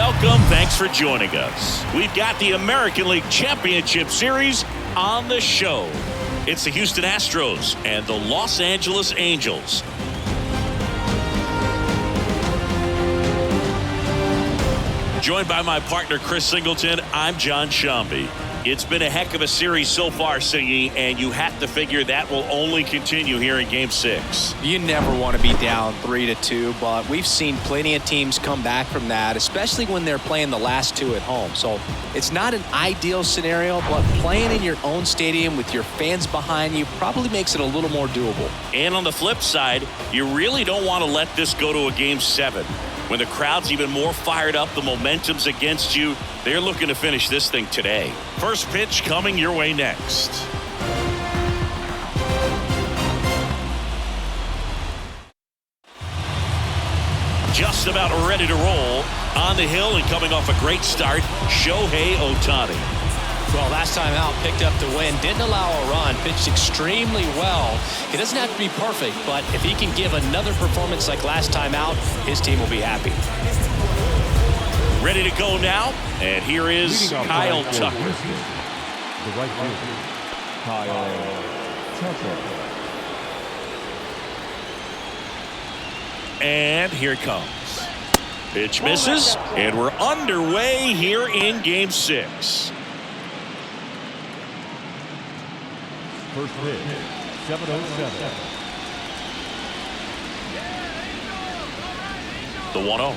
welcome. Thanks for joining us. We've got the American League Championship Series on the show. It's the Houston Astros and the Los Angeles Angels. Joined by my partner, Chris Singleton, I'm John Shambi. It's been a heck of a series so far, Singy, and you have to figure that will only continue here in Game 6. You never want to be down 3-2, but we've seen plenty of teams come back from that, especially when they're playing the last two at home. So it's not an ideal scenario, but playing in your own stadium with your fans behind you probably makes it a little more doable. And on the flip side, you really don't want to let this go to a Game 7. When the crowd's even more fired up, the momentum's against you. They're looking to finish this thing today. First pitch coming your way next. Just about ready to roll. On the hill and coming off a great start, Shohei Ohtani. Well, last time out, picked up the win, didn't allow a run, pitched extremely well. He doesn't have to be perfect, but if he can give another performance like last time out, his team will be happy. Ready to go now, and here is Kyle Tucker. The right fielder, Kyle Tucker. And here it comes. Pitch misses, and we're underway here in Game 6. First pitch, 7:07. The 1-0.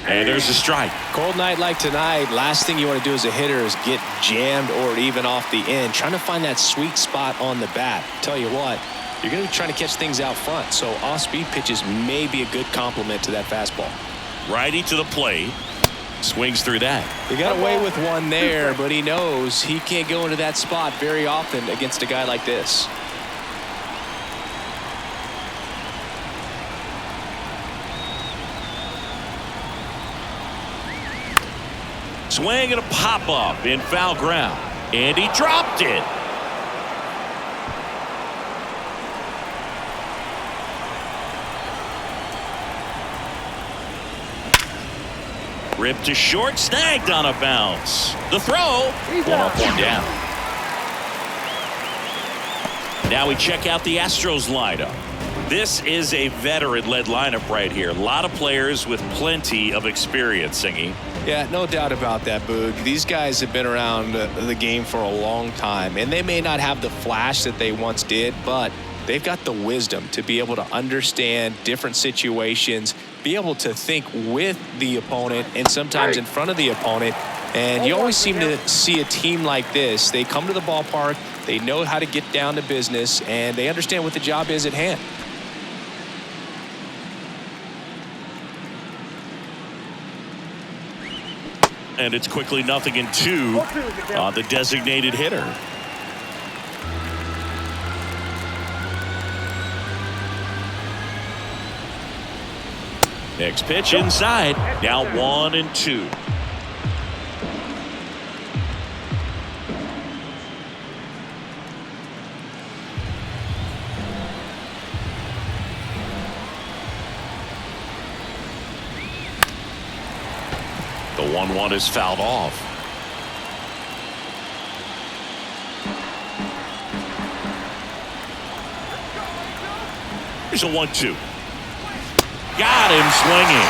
And there's a strike. Cold night like tonight, last thing you want to do as a hitter is get jammed or even off the end. Trying to find that sweet spot on the bat. Tell you what, you're going to be trying to catch things out front, so off-speed pitches may be a good complement to that fastball. Righty to the plate. Swings through that. He got away with one there, but he knows he can't go into that spot very often against a guy like this. Swing and a pop-up in foul ground. And he dropped it. Ripped to short, snagged on a bounce. The throw, one up, one down. Now we check out the Astros lineup. This is a veteran-led lineup right here. A lot of players with plenty of experience, Singy. Yeah, no doubt about that, Boog. These guys have been around the game for a long time, and they may not have the flash that they once did, but they've got the wisdom to be able to understand different situations, be able to think with the opponent and sometimes in front of the opponent. And you always seem to see a team like this. They come to the ballpark, they know how to get down to business, and they understand what the job is at hand. And it's quickly 0-2 on the designated hitter. Next pitch inside. Now 1-2. The 1-1 is fouled off. Here's a 1-2. Got him swinging.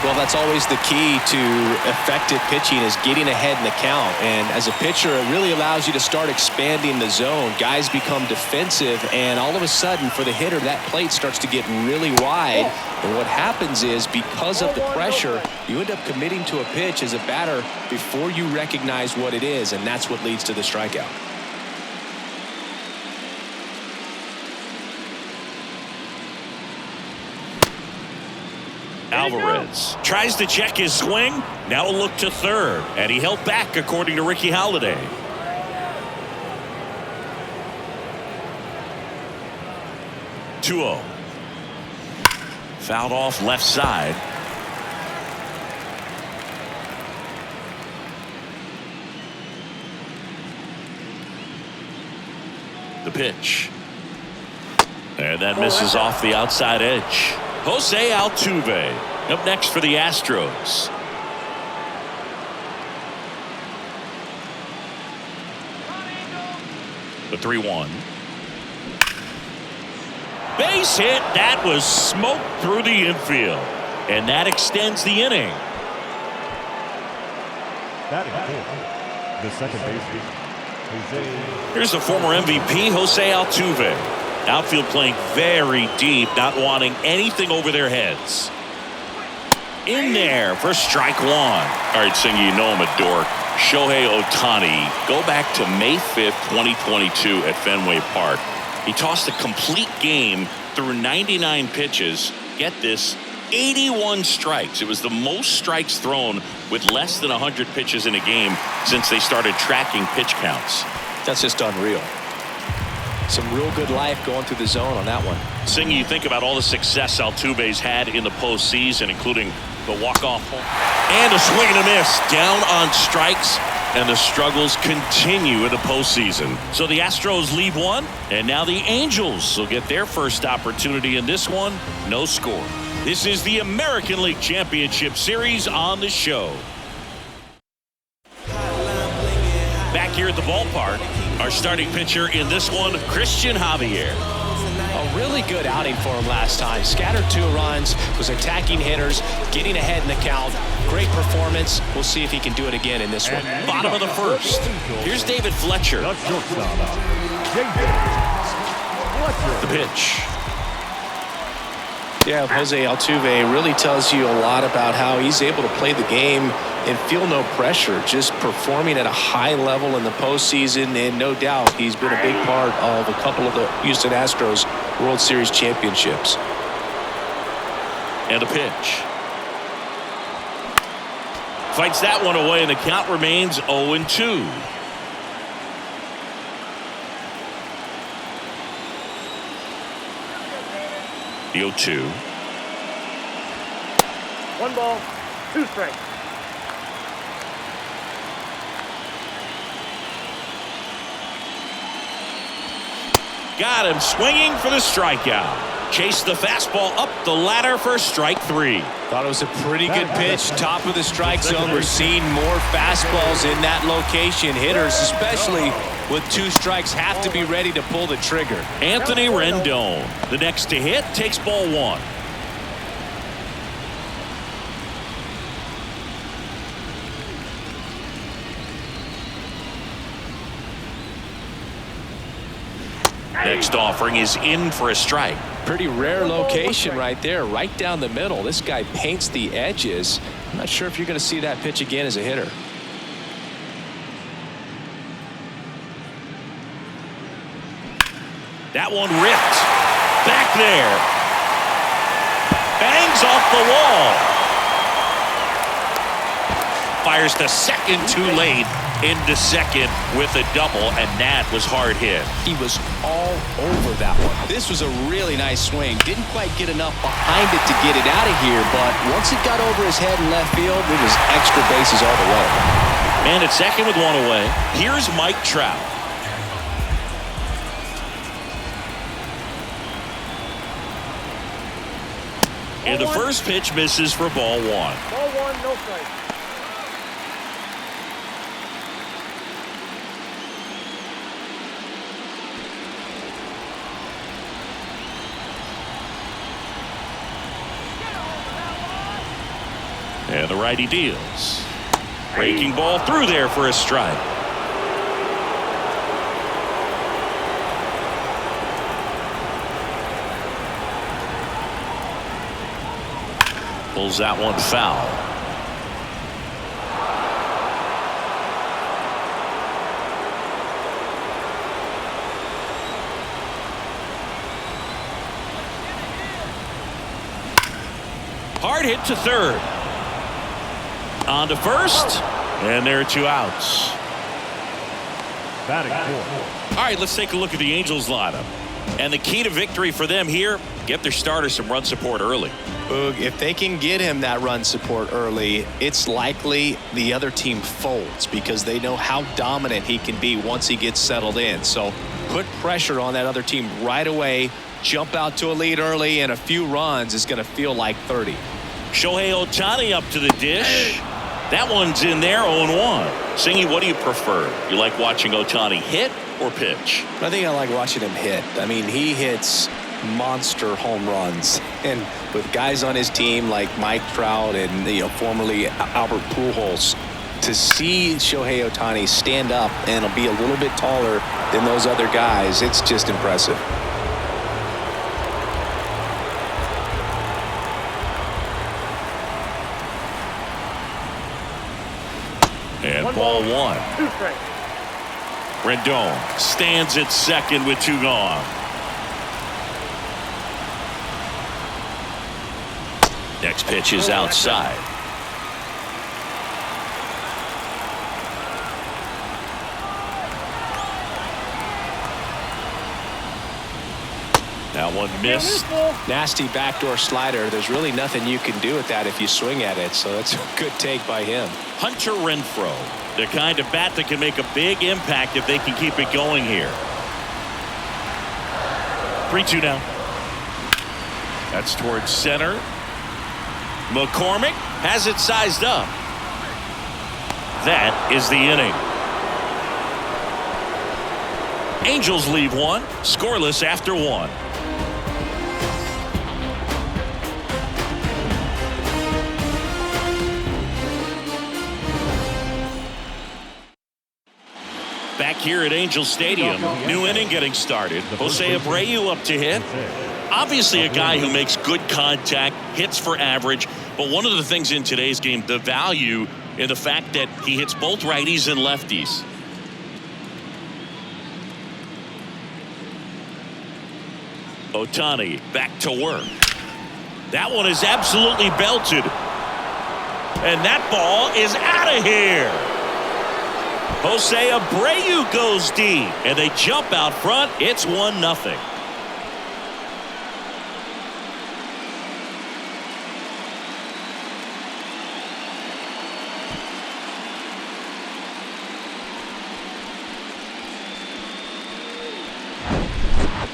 Well, that's always the key to effective pitching, is getting ahead in the count. And as a pitcher, it really allows you to start expanding the zone. Guys become defensive, and all of a sudden, for the hitter, that plate starts to get really wide. And what happens is, because of the pressure, you end up committing to a pitch as a batter before you recognize what it is, and that's what leads to the strikeout. Alvarez tries to check his swing. Now a look to third, and he held back according to Ricky Holiday. Fouled off left side. The pitch. And that misses off the outside edge. Jose Altuve Up next for the Astros. The 3-1. Base hit. That was smoked through the infield. And that extends the inning. Batting fourth, the second baseman, Jose. Here's the former MVP, Jose Altuve. Outfield playing very deep, not wanting anything over their heads. In there for strike one. All right, Singy, you know him a dork. Shohei Ohtani. Go back to May 5th, 2022 at Fenway Park. He tossed a complete game through 99 pitches. Get this, 81 strikes. It was the most strikes thrown with less than 100 pitches in a game since they started tracking pitch counts. That's just unreal. Some real good life going through the zone on that one. Singy, you think about all the success Altuve's had in the postseason, including the walk-off home. And a swing and a miss. Down on strikes, and the struggles continue in the postseason. So the Astros leave one, and now the Angels will get their first opportunity in this one. No score. This is the American League Championship Series on the show. Back here at the ballpark, our starting pitcher in this one, Christian Javier. A really good outing for him last time. Scattered 2 runs, was attacking hitters, getting ahead in the count. Great performance. We'll see if he can do it again in this one. Bottom of the first. Here's David Fletcher. The shortstop, David Fletcher. The pitch. Yeah, Jose Altuve really tells you a lot about how he's able to play the game and feel no pressure, just performing at a high level in the postseason, and no doubt he's been a big part of a couple of the Houston Astros World Series championships. And a pitch. Fights that one away, and the count remains 0-2. The 0-2. 1 ball, 2 strikes. Got him swinging for the strikeout. Chased the fastball up the ladder for strike 3. Thought it was a pretty good pitch. Top of the strike zone. We're seeing more fastballs in that location. Hitters, especially with 2 strikes, have to be ready to pull the trigger. Anthony Rendon. The next to hit takes ball 1. Next offering is in for a strike. Pretty rare location right there, right down the middle. This guy paints the edges. I'm not sure if you're going to see that pitch again as a hitter. That one ripped. Back there. Bangs off the wall. Fires to second too late. Into second with a double, and that was hard hit. He was all over that one. This was a really nice swing. Didn't quite get enough behind it to get it out of here, but once it got over his head in left field, it was extra bases all the way. And at second with 1 away, here's Mike Trout. And the first pitch misses for ball 1. Ball 1, no strike. And the righty deals. Breaking ball through there for a strike. Pulls that one foul. Hard hit to third. On to first, and there are 2 outs. Batting fourth. All right, let's take a look at the Angels lineup. And the key to victory for them here, get their starter some run support early. Boog, if they can get him that run support early, it's likely the other team folds because they know how dominant he can be once he gets settled in. So put pressure on that other team right away, jump out to a lead early, and a few runs is going to feel like 30. Shohei Ohtani up to the dish. That one's in there, 0-1. Singy, what do you prefer? You like watching Ohtani hit or pitch? I think I like watching him hit. I mean, he hits monster home runs, and with guys on his team like Mike Trout and formerly Albert Pujols, to see Shohei Ohtani stand up and be a little bit taller than those other guys, it's just impressive. And ball 1. 2 strikes. Rendon stands at second with 2 gone. Next pitch is outside. That one missed. Nasty backdoor slider. There's really nothing you can do with that if you swing at it, so that's a good take by him. Hunter Renfroe, the kind of bat that can make a big impact if they can keep it going here. 3-2 now. That's towards center. McCormick has it sized up. That is the inning. Angels leave 1, scoreless after 1. Back here at Angel Stadium, new inning getting started. Jose Abreu up to hit. Obviously a guy who makes good contact, hits for average, but one of the things in today's game, the value in the fact that he hits both righties and lefties. Ohtani back to work. That one is absolutely belted. And that ball is out of here. Jose Abreu goes deep, and they jump out front. It's 1-0.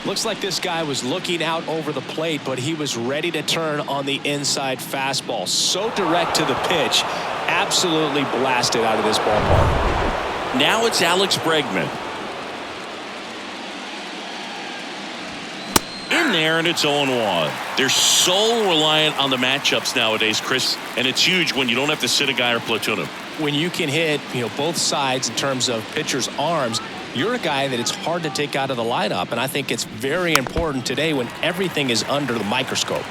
Looks like this guy was looking out over the plate, but he was ready to turn on the inside fastball. So direct to the pitch, absolutely blasted out of this ballpark. Now it's Alex Bregman. In there, and it's 0-1. They're so reliant on the matchups nowadays, Chris, and it's huge when you don't have to sit a guy or platoon him. When you can hit, both sides in terms of pitchers' arms, you're a guy that it's hard to take out of the lineup, and I think it's very important today when everything is under the microscope.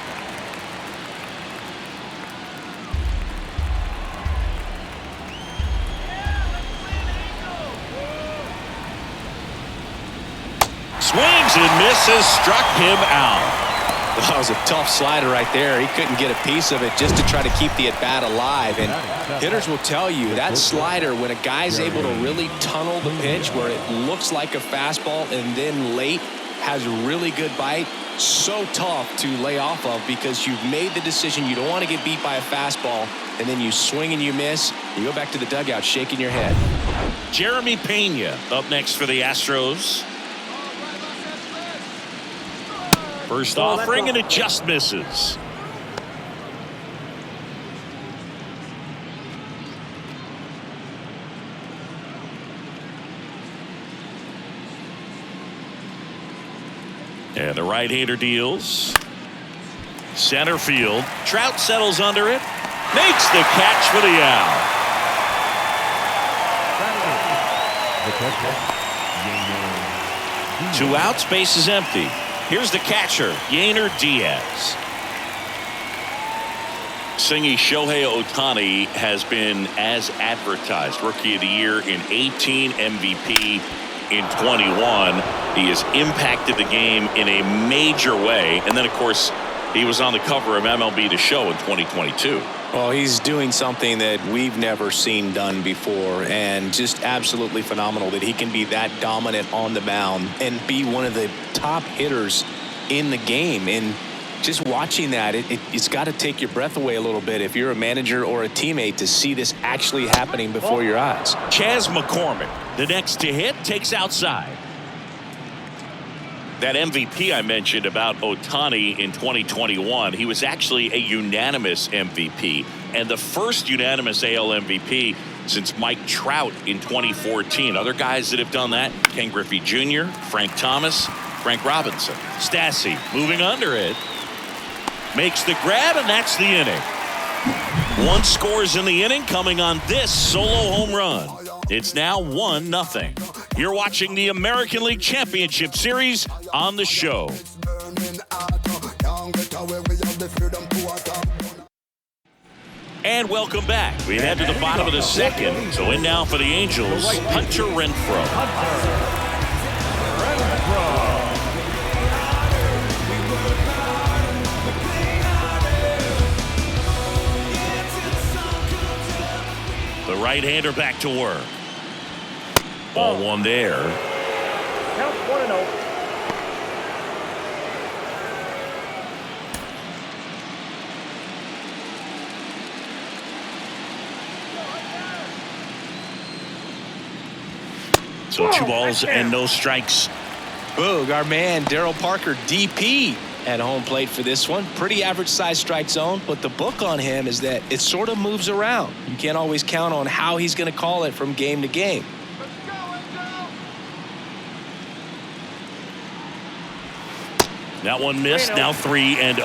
Swings and misses, struck him out. That was a tough slider right there. He couldn't get a piece of it just to try to keep the at-bat alive. And hitters will tell you that slider, when a guy's able to really tunnel the pitch where it looks like a fastball and then late has a really good bite, so tough to lay off of because you've made the decision you don't want to get beat by a fastball, and then you swing and you miss. You go back to the dugout shaking your head. Jeremy Pena up next for the Astros. First offering, and it just misses. And the right-hander deals. Center field. Trout settles under it. Makes the catch for the out. Two outs, base is empty. Here's the catcher, Yainer Diaz. Singy, Shohei Ohtani has been as advertised. Rookie of the Year in 18, MVP in 21. He has impacted the game in a major way. And then, of course, he was on the cover of MLB The Show in 2022. Well, he's doing something that we've never seen done before, and just absolutely phenomenal that he can be that dominant on the mound and be one of the top hitters in the game. And just watching that, it's got to take your breath away a little bit if you're a manager or a teammate to see this actually happening before your eyes. Chas McCormick, the next to hit, takes outside. That MVP I mentioned about Ohtani in 2021, he was actually a unanimous MVP and the first unanimous AL MVP since Mike Trout in 2014. Other guys that have done that, Ken Griffey Jr., Frank Thomas, Frank Robinson. Stassi moving under it. Makes the grab, and that's the inning. One scores in the inning coming on this solo home run. It's now 1-0. You're watching the American League Championship Series on the show. And welcome back. We head to the bottom of the second. So in now for the Angels, Hunter Renfroe. The right-hander back to work. Ball one there. Count 1-0. So 2 balls and no strikes. Boog, our man Daryl Parker, DP, at home plate for this one. Pretty average size strike zone, but the book on him is that it sort of moves around. You can't always count on how he's going to call it from game to game. That one missed. Now 3-0.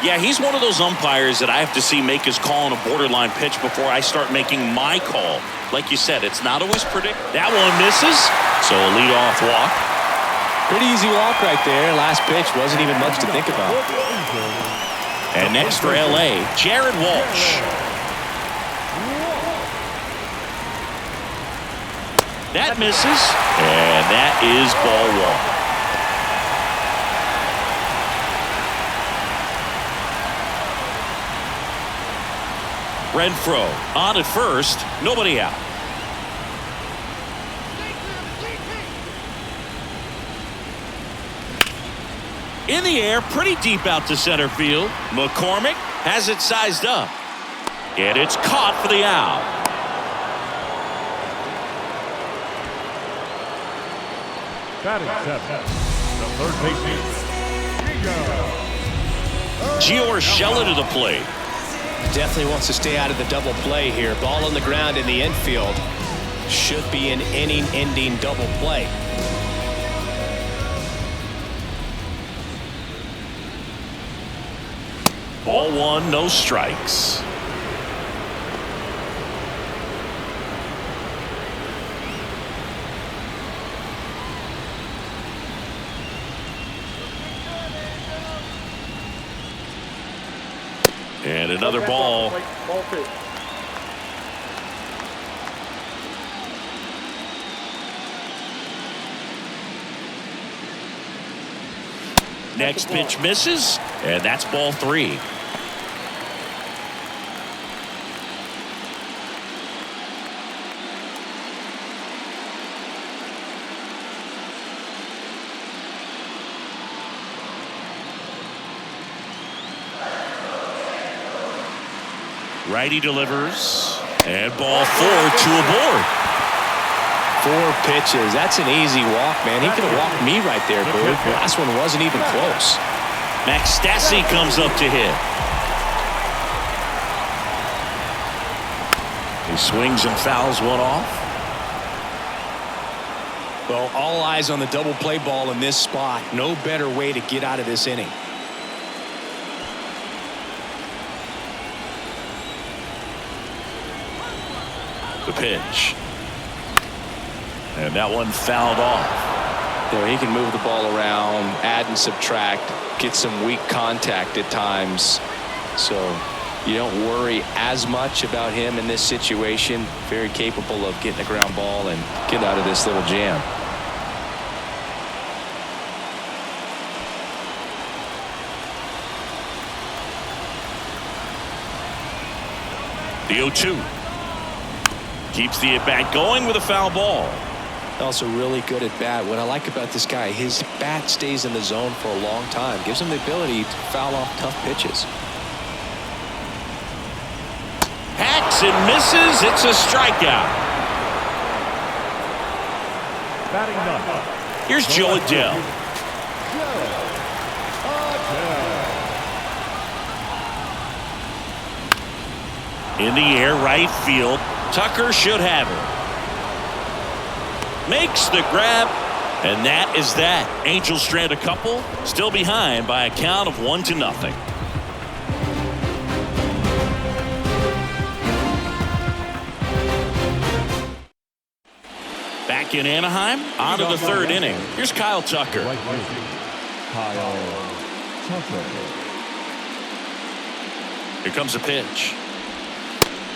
Yeah, he's one of those umpires that I have to see make his call on a borderline pitch before I start making my call. Like you said, it's not always predictable. That one misses. So a leadoff walk. Pretty easy walk right there. Last pitch wasn't even much to think about. And next for LA, Jared Walsh. That misses. And that is ball one. Renfroe on at first, nobody out. In the air, pretty deep out to center field. McCormick has it sized up. And it's caught for the out. Batting seven, the third baseman, Gio Urshela to the plate. Definitely wants to stay out of the double play here. Ball on the ground in the infield. Should be an inning-ending double play. Ball one, no strikes. And another ball. Ball 2. Next pitch misses, and that's ball 3. Righty delivers, and ball 4, 2 aboard. 4 pitches. That's an easy walk, man. He could have walked me right there, Boo. The last one wasn't even close. Max Stassi comes up to hit. He swings and fouls one off. Well, all eyes on the double play ball in this spot. No better way to get out of this inning. The pitch. And that one fouled off. You know, he can move the ball around, add and subtract, get some weak contact at times. So you don't worry as much about him in this situation. Very capable of getting a ground ball and get out of this little jam. The 0-2. Keeps the at-bat going with a foul ball. Also really good at bat. What I like about this guy, his bat stays in the zone for a long time. Gives him the ability to foul off tough pitches. Hacks and misses. It's a strikeout. batting ninth. Here's Joe Adele. In the air, right field. Tucker should have it. Makes the grab, and that is that. Angels strand a couple, still behind by a count of 1-0. Back in Anaheim, on to the third inning. Here's Kyle Tucker. Here comes a pitch.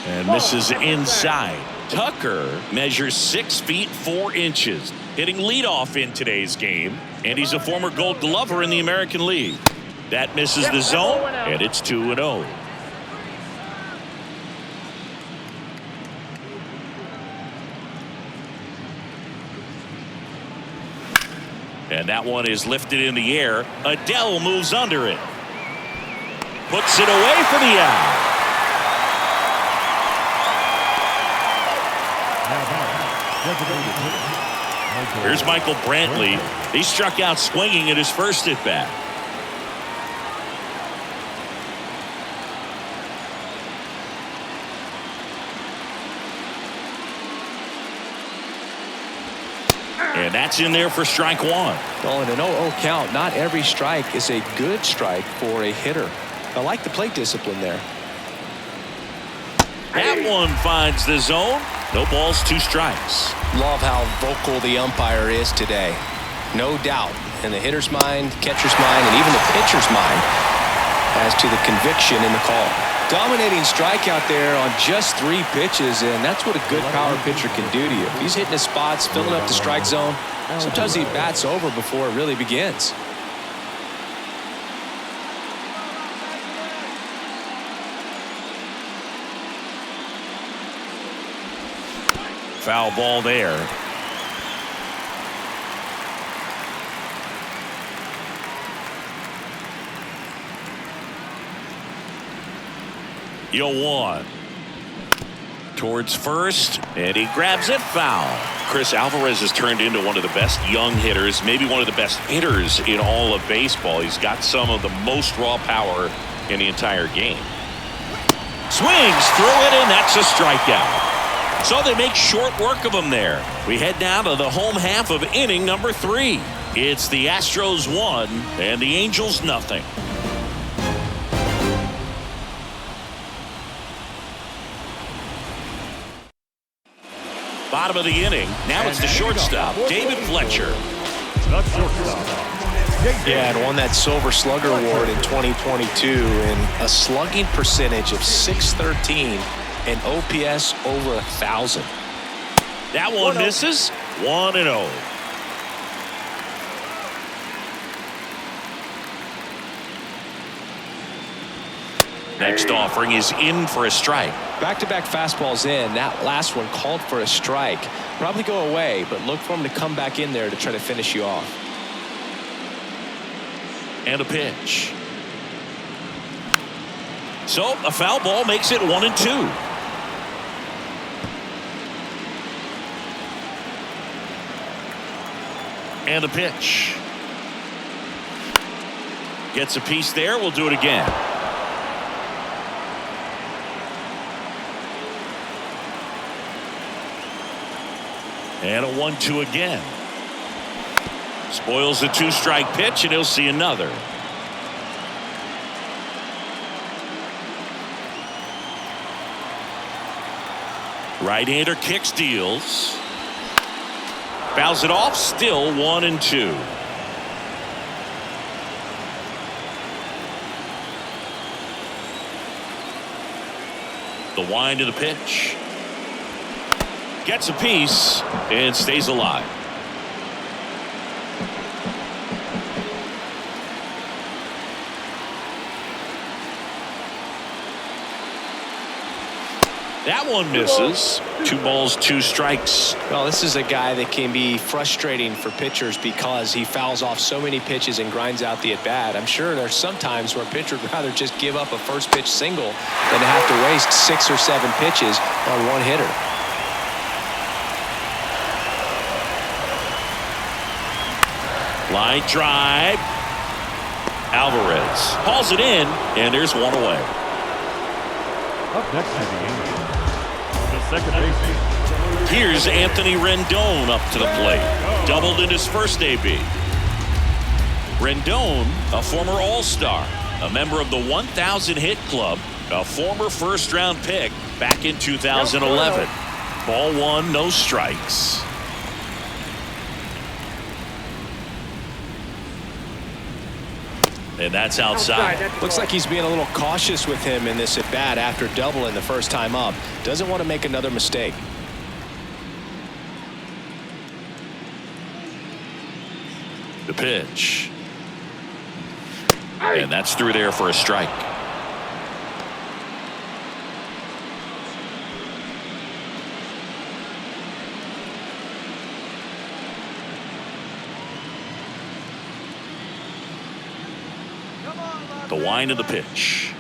And misses inside. Tucker measures 6 feet 4 inches, hitting leadoff in today's game, and he's a former Gold Glover in the American League. That misses the zone, and it's 2-0. And that one is lifted in the air. Adele moves under it. Puts it away for the out. Here's Michael Brantley. He struck out swinging at his first at bat. And that's in there for strike one. Well, in an 0-0 count, not every strike is a good strike for a hitter. I like the plate discipline there. That one finds the zone. No balls, 2 strikes. Love how vocal the umpire is today. No doubt in the hitter's mind, catcher's mind, and even the pitcher's mind as to the conviction in the call. Dominating strikeout there on just 3 pitches, and that's what a good power pitcher can do to you. If he's hitting his spots, filling up the strike zone, sometimes he bats over before it really begins. Foul ball there. One. Towards first, and he grabs it foul. Chris Alvarez has turned into one of the best young hitters, maybe one of the best hitters in all of baseball. He's got some of the most raw power in the entire game. Swings through it, and that's a strikeout. So they make short work of him there. We head down to the home half of inning number 3. It's the Astros 1 and the Angels 0. Bottom of the inning. Now it's the shortstop, David Fletcher. Yeah, and won that Silver Slugger Award in 2022 and a slugging percentage of .613 and OPS over 1,000. That one misses. 1-0. Next offering is in for a strike. Back-to-back fastballs in. That last one called for a strike. Probably go away, but look for him to come back in there to try to finish you off. And a pitch. So a foul ball makes it 1-2. And a pitch. Gets a piece there. We'll do it again. And a 1-2 again. Spoils the 2-strike pitch, and he'll see another. Right-hander kicks, deals. Fouls it off, still 1-2. The wind of the pitch. Gets a piece and stays alive. That one misses. 2 balls, 2 strikes. Well, this is a guy that can be frustrating for pitchers because he fouls off so many pitches and grinds out the at-bat. I'm sure there's some times where a pitcher would rather just give up a first pitch single than to have to waste 6 or 7 pitches on one hitter. Line drive. Alvarez hauls it in, and there's one away. Up next to the Yankees, the second baseman. Here's Anthony Rendon up to the plate. Doubled in his first AB. Rendon, a former All-Star, a member of the 1,000 hit club, a former first-round pick back in 2011. Ball one, no strikes. And that's outside. Looks like he's being a little cautious with him in this at-bat after doubling the first time up. Doesn't want to make another mistake. The pitch. And that's through there for a strike. The wind of the pitch.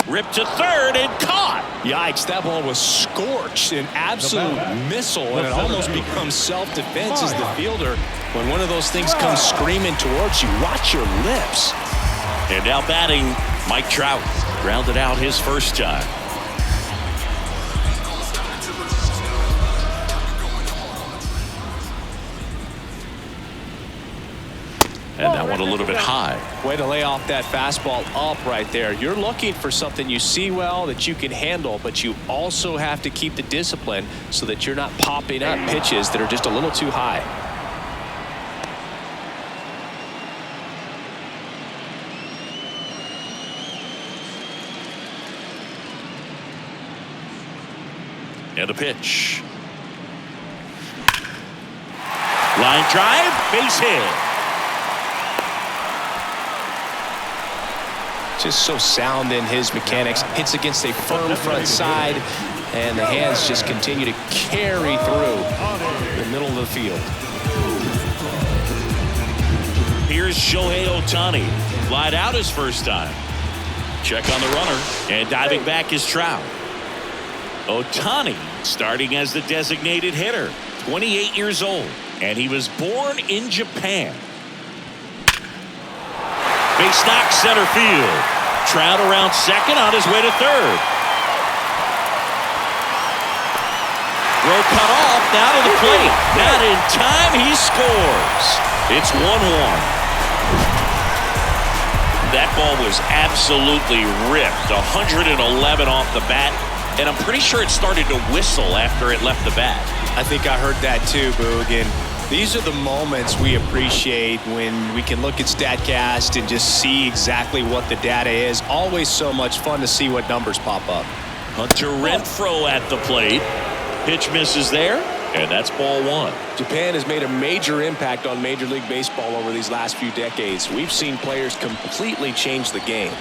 Ripped to third and caught. Yikes, that ball was scorched, an absolute missile, and it almost becomes self-defense as the fielder. When one of those things comes screaming towards you, watch your lips. And now batting, Mike Trout. Grounded out his first time. And that one a little bit high. Way to lay off that fastball up right there. You're looking for something you see well that you can handle, but you also have to keep the discipline so that you're not popping up pitches that are just a little too high. And the pitch. Line drive, base hit. Just so sound in his mechanics. Hits against a firm front side, and the hands just continue to carry through the middle of the field. Here's Shohei Ohtani. Lied out his first time. Check on the runner, and diving back is Trout. Ohtani starting as the designated hitter, 28 years old, and he was born in Japan. Base knock center field. Trout around second, on his way to third. Throw cut off, now to the plate. Not in time, he scores. It's 1-1. That ball was absolutely ripped. 111 off the bat, and I'm pretty sure it started to whistle after it left the bat. I think I heard that too, Boog. And these are the moments we appreciate when we can look at StatCast and just see exactly what the data is. Always so much fun to see what numbers pop up. Hunter Renfroe at the plate. Pitch misses there, and that's ball one. Japan has made a major impact on Major League Baseball over these last few decades. We've seen players completely change the game.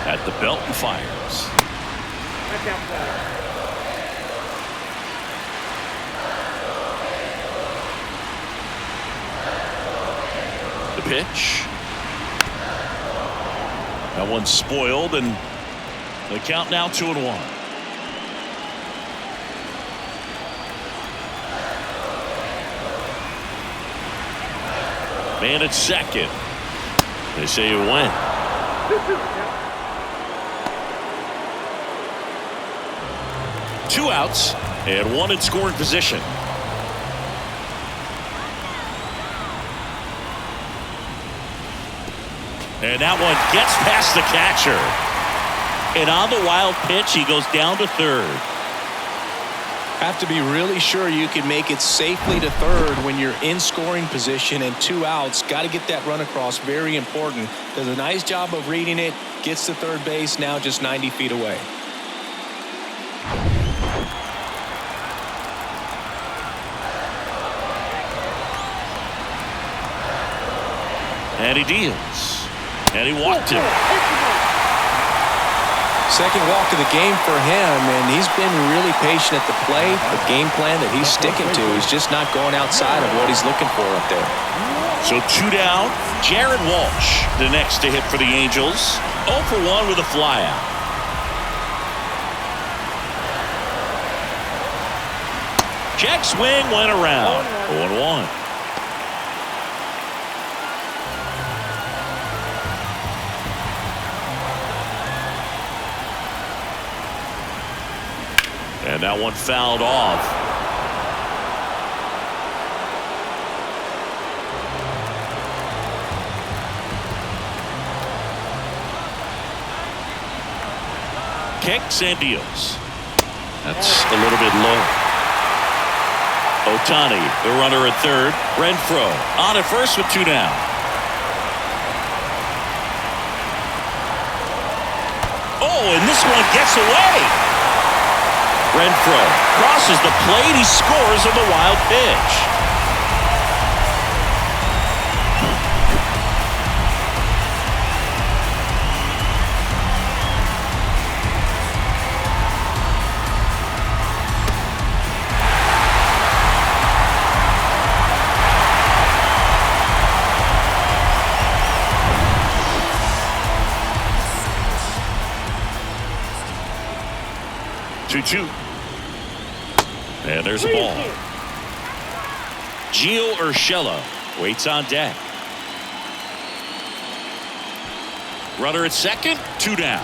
At the belt and fires. The pitch. That one's spoiled, and the count now 2-1. Man at second. They say it went. Two outs and one in scoring position. And that one gets past the catcher. And on the wild pitch, he goes down to third. Have to be really sure you can make it safely to third when you're in scoring position and 2 outs. Got to get that run across. Very important. Does a nice job of reading it. Gets to third base, now just 90 feet away. And he deals. And he walked him. Second walk of the game for him, and he's been really patient at the plate. The game plan that he's sticking to, he's just not going outside of what he's looking for up there. So 2 down. Jared Walsh, the next to hit for the Angels. 0 for 1 with a flyout. Check swing went around. 0-1. And that one fouled off. Kicks and deals. That's a little bit low. Ohtani, the runner at third. Renfroe on at first with 2 down. Oh, and this one gets away. Renfroe crosses the plate. He scores on the wild pitch. Two. And there's the ball. Gio Urshela waits on deck. Runner at second, 2 down.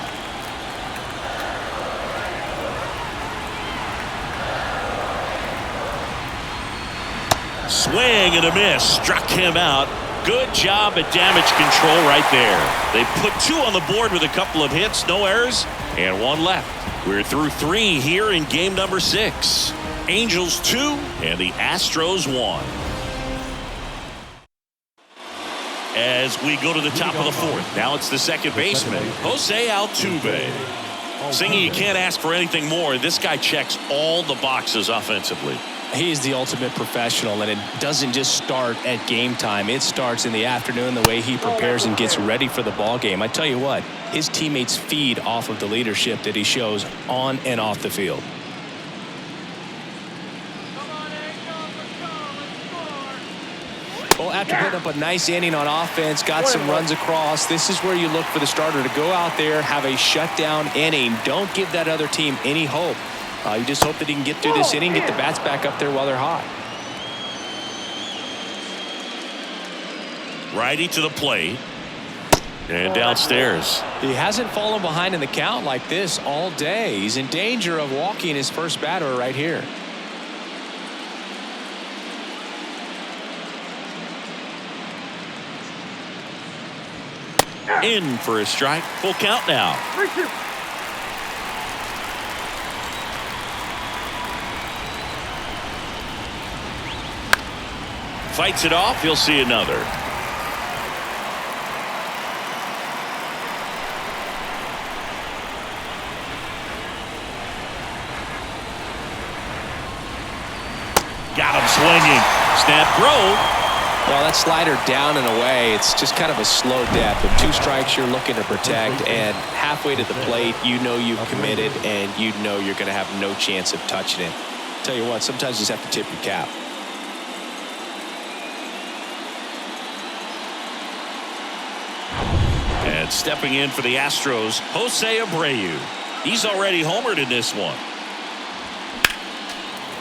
Swing and a miss. Struck him out. Good job at damage control right there. They put 2 on the board with a couple of hits, no errors, and 1 left. We're through 3 here in game number 6. Angels 2 and the Astros 1. As we go to the top of the 4th, now it's the second baseman, Jose Altuve. Singy, you can't ask for anything more. This guy checks all the boxes offensively. He is the ultimate professional, and it doesn't just start at game time. It starts in the afternoon, the way he prepares and gets ready for the ball game. I tell you what, his teammates feed off of the leadership that he shows on and off the field. Well, after putting up a nice inning on offense, got some runs across, this is where you look for the starter to go out there, have a shutdown inning. Don't give that other team any hope. You just hope that he can get through this inning, get the bats back up there while they're hot. Righty to the plate. And downstairs. He hasn't fallen behind in the count like this all day. He's in danger of walking his first batter right here. In for a strike. Full count now. 3-2. Fights it off. He'll see another. Got him swinging. Snap throw. Well, that slider down and away, it's just kind of a slow death. With 2 strikes you're looking to protect, and halfway to the plate, you know you've committed, and you know you're going to have no chance of touching it. Tell you what, sometimes you just have to tip your cap. And stepping in for the Astros, Jose Abreu. He's already homered in this one.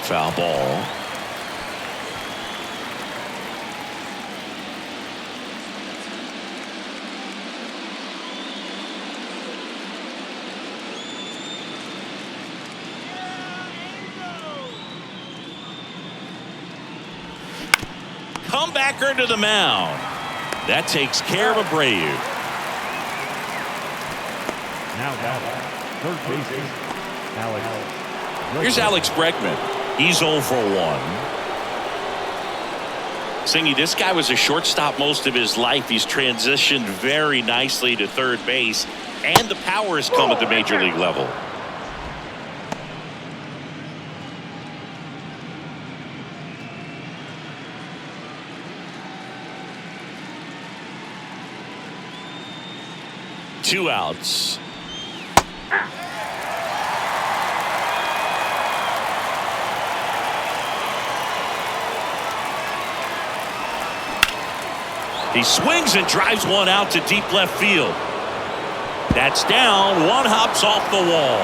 Foul ball. Comebacker to the mound. That takes care of Abreu. Now third baseman, Alex. Here's Alex Bregman. He's 0 for 1. Singy, this guy was a shortstop most of his life. He's transitioned very nicely to third base, and the power has come at the major league level. Two outs. He swings and drives one out to deep left field. That's down. One hops off the wall.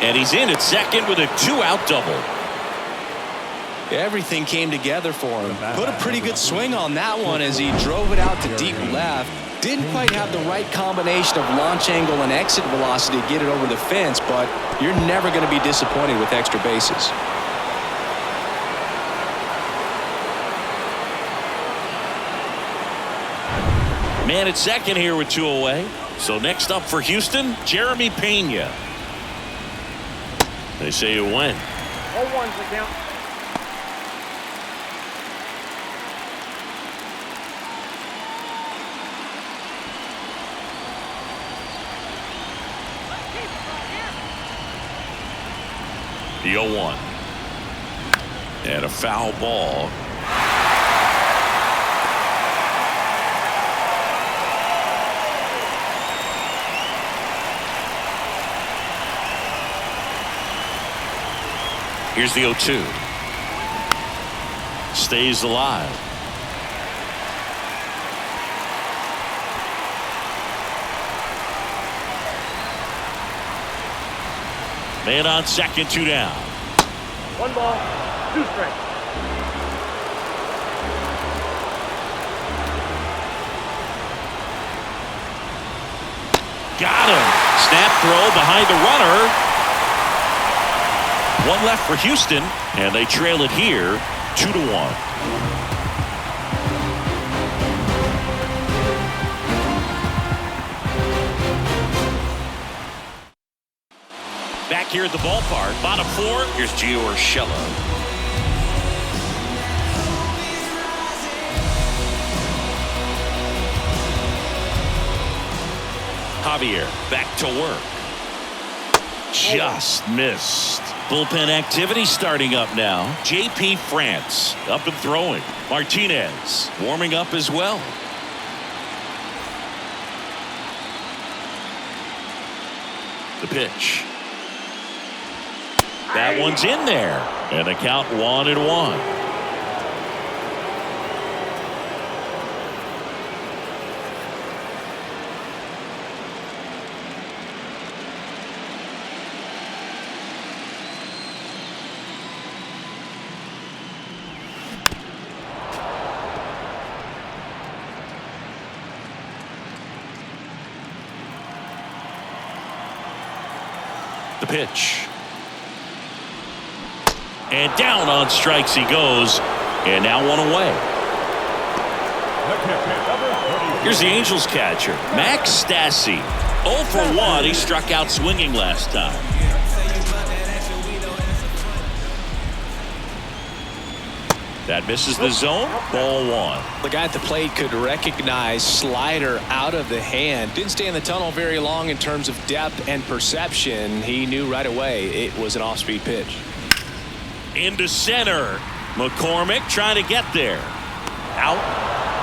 And he's in at second with a 2-out double. Everything came together for him. Put a pretty good swing on that one as he drove it out to deep left. Didn't quite have the right combination of launch angle and exit velocity to get it over the fence, but you're never going to be disappointed with extra bases. Man at second here with 2 away. So next up for Houston, Jeremy Pena. They say you win. 0-1's the count. The 0-1. And a foul ball. Here's the 0-2. Stays alive. Man on second, 2 down. 1 ball, 2 strikes. Got him. Snap throw behind the runner. 1 left for Houston, and they trail it here 2-1. Back here at the ballpark, bottom 4, here's Gio Urshela. Javier back to work. Just missed. Bullpen activity starting up now. J.P. France up and throwing. Martinez warming up as well. The pitch. That one's in there. And the count 1-1. The pitch. And down on strikes he goes. And now 1 away. Here's the Angels catcher, Max Stassi. 0 for 1. He struck out swinging last time. That misses the zone. Ball 1. The guy at the plate could recognize slider out of the hand. Didn't stay in the tunnel very long in terms of depth and perception. He knew right away it was an off-speed pitch. Into center. McCormick trying to get there. Out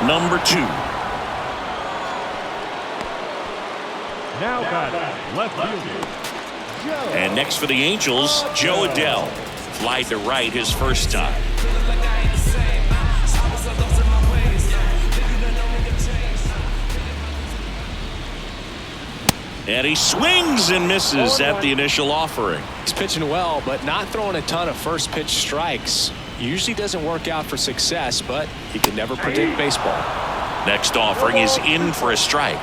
number 2. Now batting, left fielder, Joe. And next for the Angels, Joe Adell. Flied to right his first time. And he swings and misses at the initial offering. He's pitching well, but not throwing a ton of first pitch strikes. Usually doesn't work out for success, but he can never predict baseball. Next offering is in for a strike.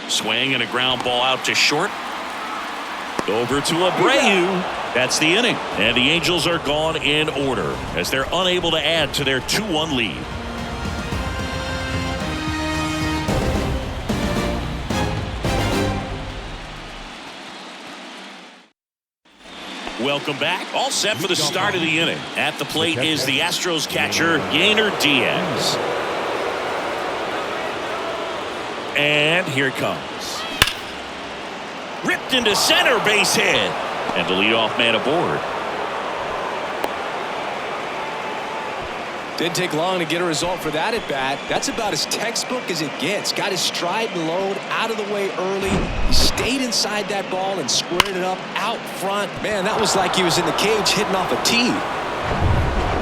Swing and a ground ball out to short. Over to Abreu. That's the inning. And the Angels are gone in order as they're unable to add to their 2-1 lead. Welcome back. All set for the start of the inning. At the plate is the Astros catcher, Yainer Diaz. And here it comes. Ripped into center, base hit. And the leadoff man aboard. Didn't take long to get a result for that at bat. That's about as textbook as it gets. Got his stride and load out of the way early. He stayed inside that ball and squared it up out front. Man, that was like he was in the cage hitting off a tee.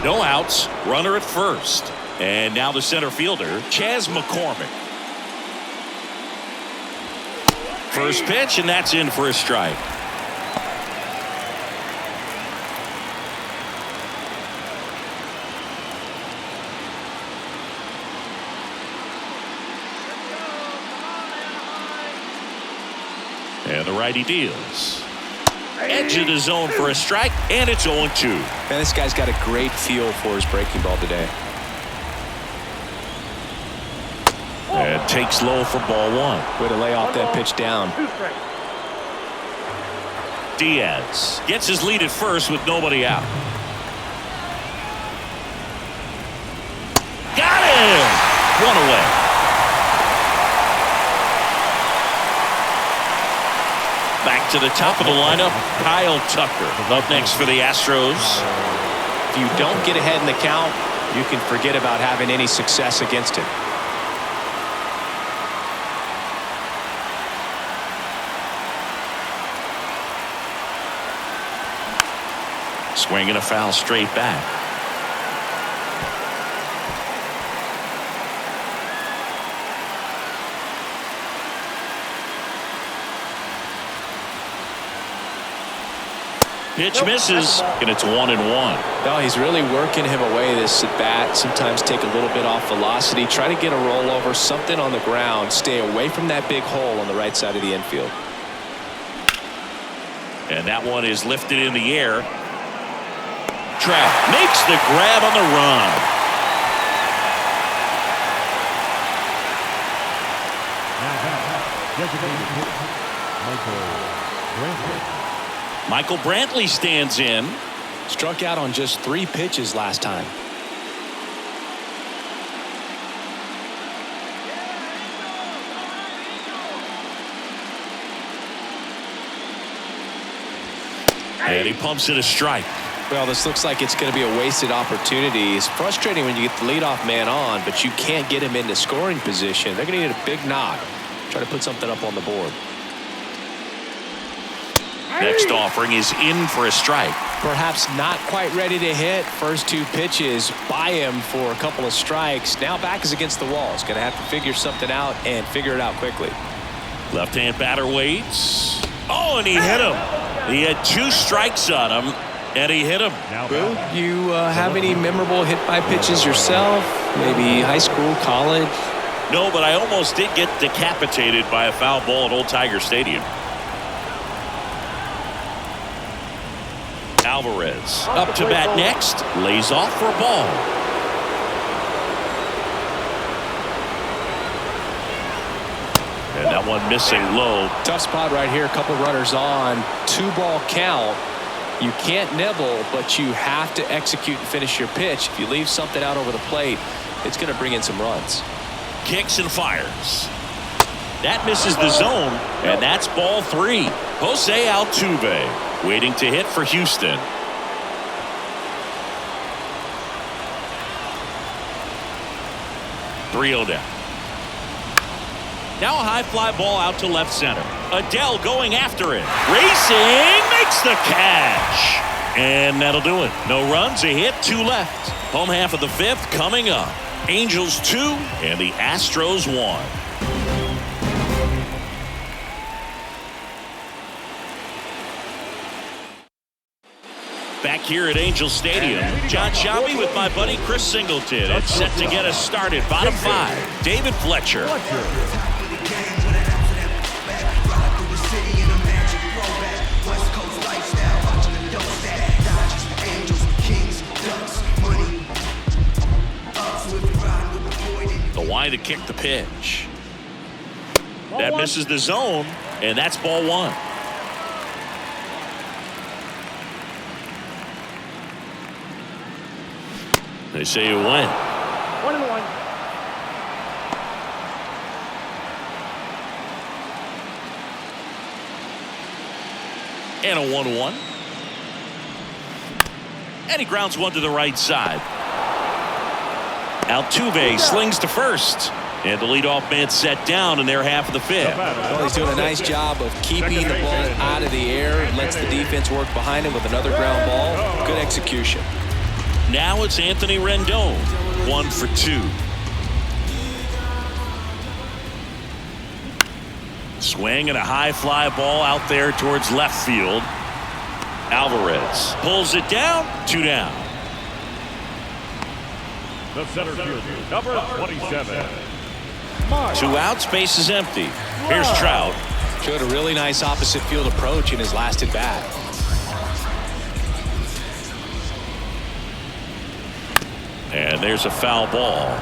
No outs. Runner at first. And now the center fielder, Chas McCormick. First pitch, and that's in for a strike. And the righty deals. Edge of the zone for a strike, and it's 0-2. Man, this guy's got a great feel for his breaking ball today. And takes low for ball one. Way to lay off that pitch down. Diaz gets his lead at first with nobody out. Got him! One away. Back to the top of the lineup, Kyle Tucker up next for the Astros. If you don't get ahead in the count, you can forget about having any success against him. Swinging a foul straight back. Pitch misses, and it's 1-1. Well, he's really working him away this at bat. Sometimes take a little bit off velocity. Try to get a rollover, something on the ground. Stay away from that big hole on the right side of the infield. And that one is lifted in the air. Trout makes the grab on the run. Michael Brantley stands in. Struck out on just 3 pitches last time. And he pumps it a strike. Well, this looks like it's going to be a wasted opportunity. It's frustrating when you get the leadoff man on, but you can't get him into scoring position. They're going to need a big knock. Try to put something up on the board. Next offering is in for a strike. Perhaps not quite ready to hit. First 2 pitches by him for a couple of strikes. Now back is against the wall. He's going to have to figure something out and figure it out quickly. Left-hand batter waits. Oh, and he hit him. He had 2 strikes on him, and he hit him. Boo, you have any memorable hit-by pitches yourself? Maybe high school, college? No, but I almost did get decapitated by a foul ball at Old Tiger Stadium. Alvarez up to bat next, lays off for a ball. And that one missing low. Tough spot right here. A couple runners on. 2-ball count. You can't nibble, but you have to execute and finish your pitch. If you leave something out over the plate, it's going to bring in some runs. Kicks and fires. That misses the zone, and that's ball 3. Jose Altuve waiting to hit for Houston. .3-0 down. Now a high fly ball out to left center. Adele going after it. Racing, makes the catch. And that'll do it. No runs, a hit, 2 left. Home half of the 5th coming up. Angels 2 and the Astros 1. Back here at Angel Stadium, John Shabby with my buddy Chris Singleton. It's set to get us started. Bottom 5, David Fletcher. The wide to kick the pitch. That misses the zone, and that's ball 1. They say you win. 1-1. And a 1-1. And he grounds one to the right side. Altuve slings to first. And the leadoff man set down in their half of the 5th. Well, he's doing a nice job of keeping the ball out of the air. Lets the defense work behind him with another ground ball. Good execution. Now it's Anthony Rendon, 1 for 2. Swing and a high fly ball out there towards left field. Alvarez pulls it down. 2 down. The center fielder, number 27. 2 outs, base is empty. Here's Trout. Showed a really nice opposite field approach in his last at bat. And there's a foul ball.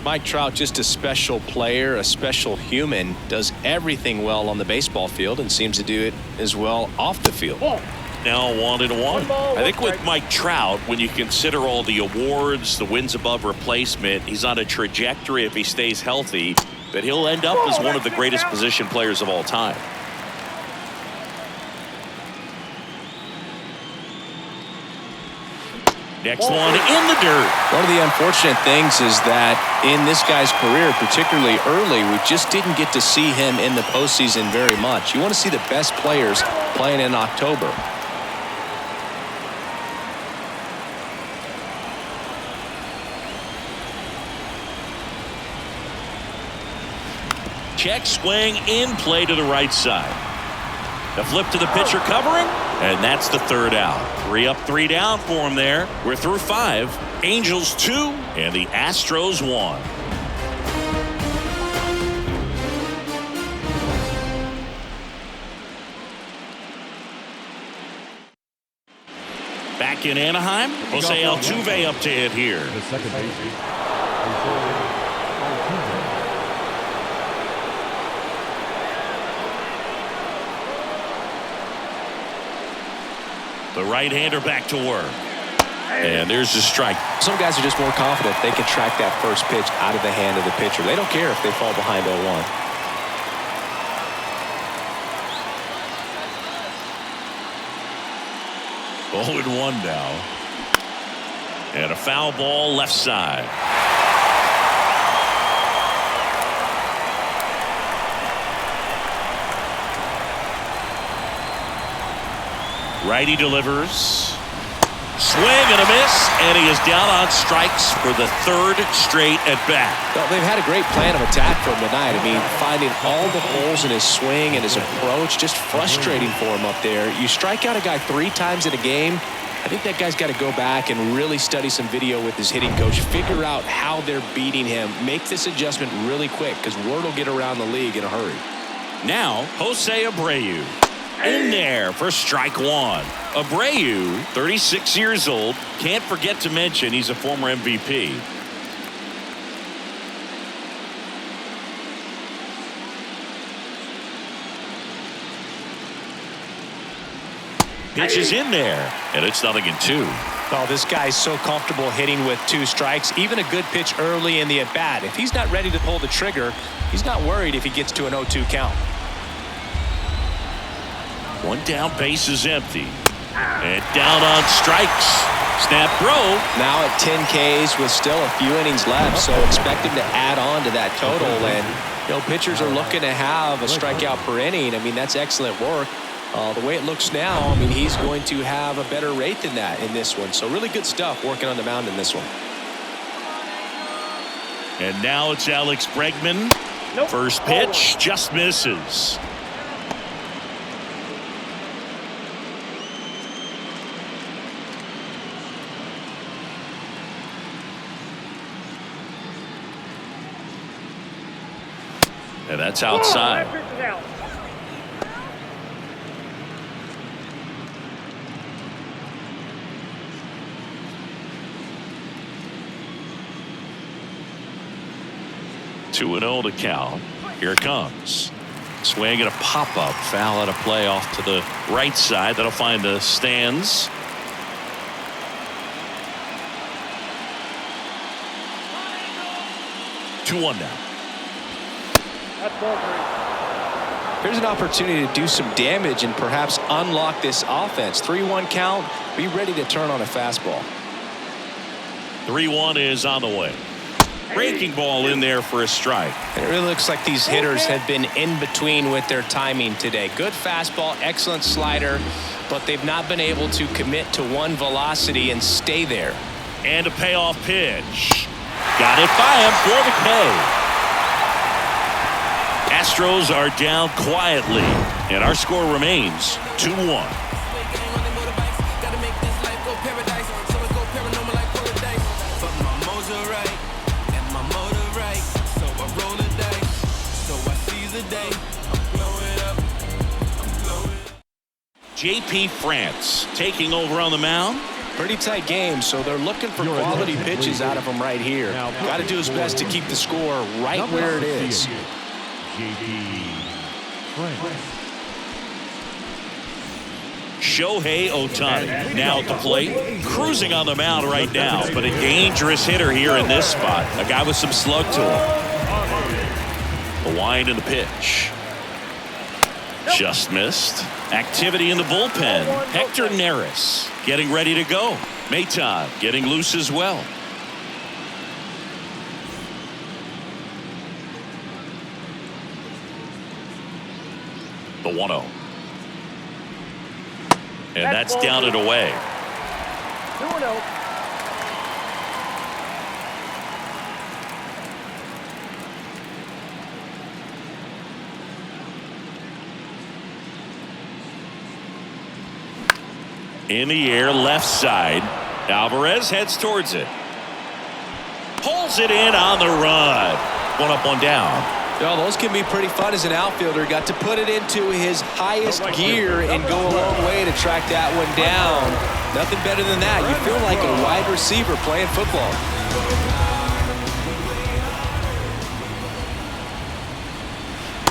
Mike Trout, just a special player, a special human, does everything well on the baseball field and seems to do it as well off the field. Now 1-1. I think with Mike Trout, when you consider all the awards, the wins above replacement, he's on a trajectory, if he stays healthy, that he'll end up as one of the greatest position players of all time. Next one in the dirt. One of the unfortunate things is that in this guy's career, particularly early, we just didn't get to see him in the postseason very much. You want to see the best players playing in October. Check swing in play to the right side. The flip to the pitcher covering, and that's the 3rd out. 3 up, 3 down for him there. We're through 5. Angels 2 and the Astros 1. Back in Anaheim, Jose Altuve up to hit here. The second baseman. The right-hander back to work. And there's the strike. Some guys are just more confident they can track that first pitch out of the hand of the pitcher. They don't care if they fall behind 0-1. Oh, and 1 now. And a foul ball left side. Righty delivers. Swing and a miss, and he is down on strikes for the 3rd straight at bat. Well, they've had a great plan of attack for him tonight. I mean, finding all the holes in his swing and his approach, just frustrating for him up there. You strike out a guy 3 times in a game, I think that guy's got to go back and really study some video with his hitting coach, figure out how they're beating him, make this adjustment really quick, because word will get around the league in a hurry. Now, Jose Abreu. In there for strike 1. Abreu, 36 years old. Can't forget to mention he's a former MVP. Pitch is in there, and it's 0-2. Oh, this guy's so comfortable hitting with 2 strikes. Even a good pitch early in the at-bat. If he's not ready to pull the trigger, he's not worried if he gets to an 0-2 count. 1 down, base is empty. And down on strikes. Snap throw. Now at 10 Ks with still a few innings left, so expect him to add on to that total. And, you know, pitchers are looking to have a strikeout per inning. I mean, that's excellent work. The way it looks now, I mean, he's going to have a better rate than that in this one. So really good stuff working on the mound in this one. And now it's Alex Bregman. First pitch just misses. And that's outside. Two and 0 to count. Here it comes. Swing and a pop-up. Foul out of play off to the right side. That'll find the stands. Two one now. Here's an opportunity to do some damage and perhaps unlock this offense. 3-1 count. Be ready to turn on a fastball. 3-1 is on the way. Breaking ball in there for a strike. It really looks like these hitters have been in between with their timing today. Good fastball, excellent slider, but they've not been able to commit to one velocity and stay there. And a payoff pitch. Got it by him for the K. Astros are down quietly, and our score remains 2-1. J.P. France taking over on the mound. Pretty tight game, so they're looking for quality pitches out of him right here. Got to do his best to keep the score right where it is. Shohei Ohtani now at the plate, cruising on the mound right now, but a dangerous hitter here in this spot. A guy with some slug to him. The wind and the pitch. Just missed. Activity in the bullpen. Hector Neris getting ready to go. Maton getting loose as well. The 1-0. And that's down and away. 2-0. In the air, left side. Alvarez heads towards it. Pulls it in on the run. One up, one down. Well, those can be pretty fun as an outfielder. Got to put it into his highest gear and go a long way to track that one down. Nothing better than that. You feel like a wide receiver playing football.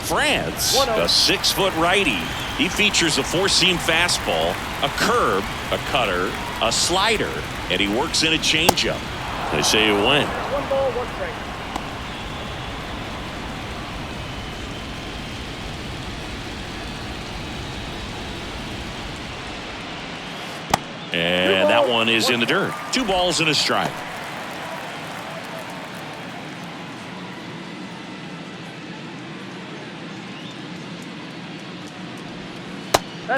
France, a 6-foot righty. He features a four-seam fastball, a curve, a cutter, a slider, and he works in a changeup. They say he win. 1 ball, 1 strike. And that one is in the dirt. 2 balls and a strike.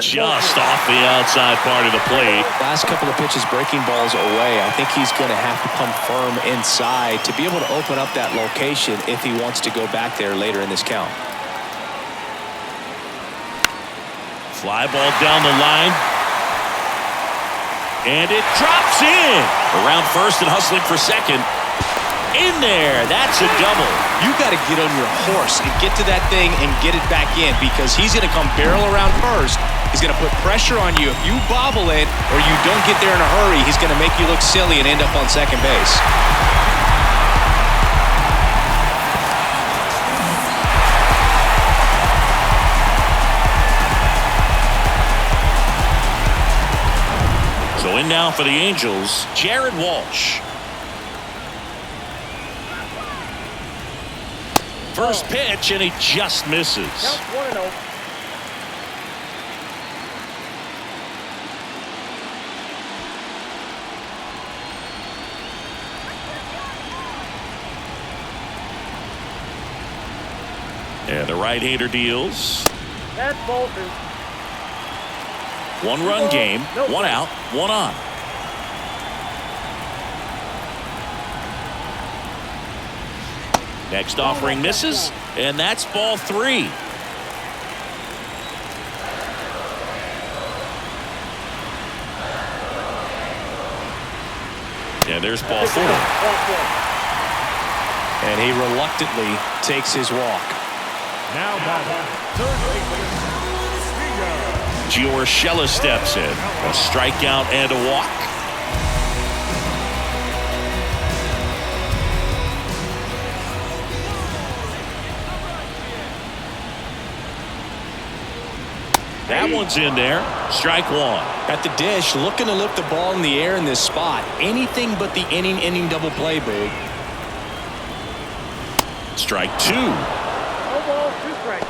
Just off the outside part of the plate. Last couple of pitches breaking balls away. I think he's going to have to come firm inside to be able to open up that location if he wants to go back there later in this count. Fly ball down the line. And it drops in. Around first and hustling for second. In there. That's a double. You got to get on your horse and get to that thing and get it back in, because he's going to come barrel around first. He's going to put pressure on you. If you bobble it or you don't get there in a hurry, he's going to make you look silly and end up on second base. So in now for the Angels, Jared Walsh. First pitch, and he just misses. Count 1-0. And the right-hander deals. That's ball 2. 1-run game, 1 out, 1 on. Next offering misses, and that's ball 3. And there's ball 4. And he reluctantly takes his walk. Now batting, third baseman, Giorgella steps in. A strikeout and a walk. That one's in there. Strike 1. At the dish, looking to lift the ball in the air in this spot. Anything but the inning double play, Boog. Strike 2. No ball, 2 strikes.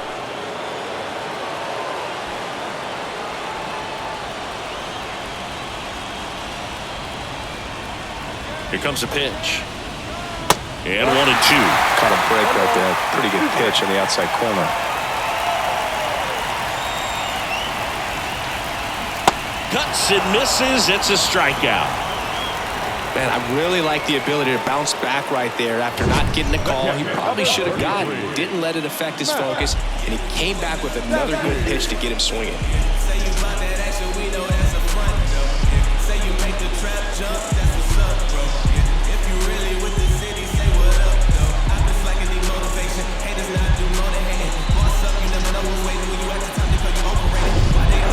Here comes a pitch. And 1-2. Caught a break right there. Pretty good pitch on the outside corner. Cuts and misses. It's a strikeout. Man, I really like the ability to bounce back right there after not getting the call. He probably should have gotten it. Didn't let it affect his focus, and he came back with another good pitch to get him swinging.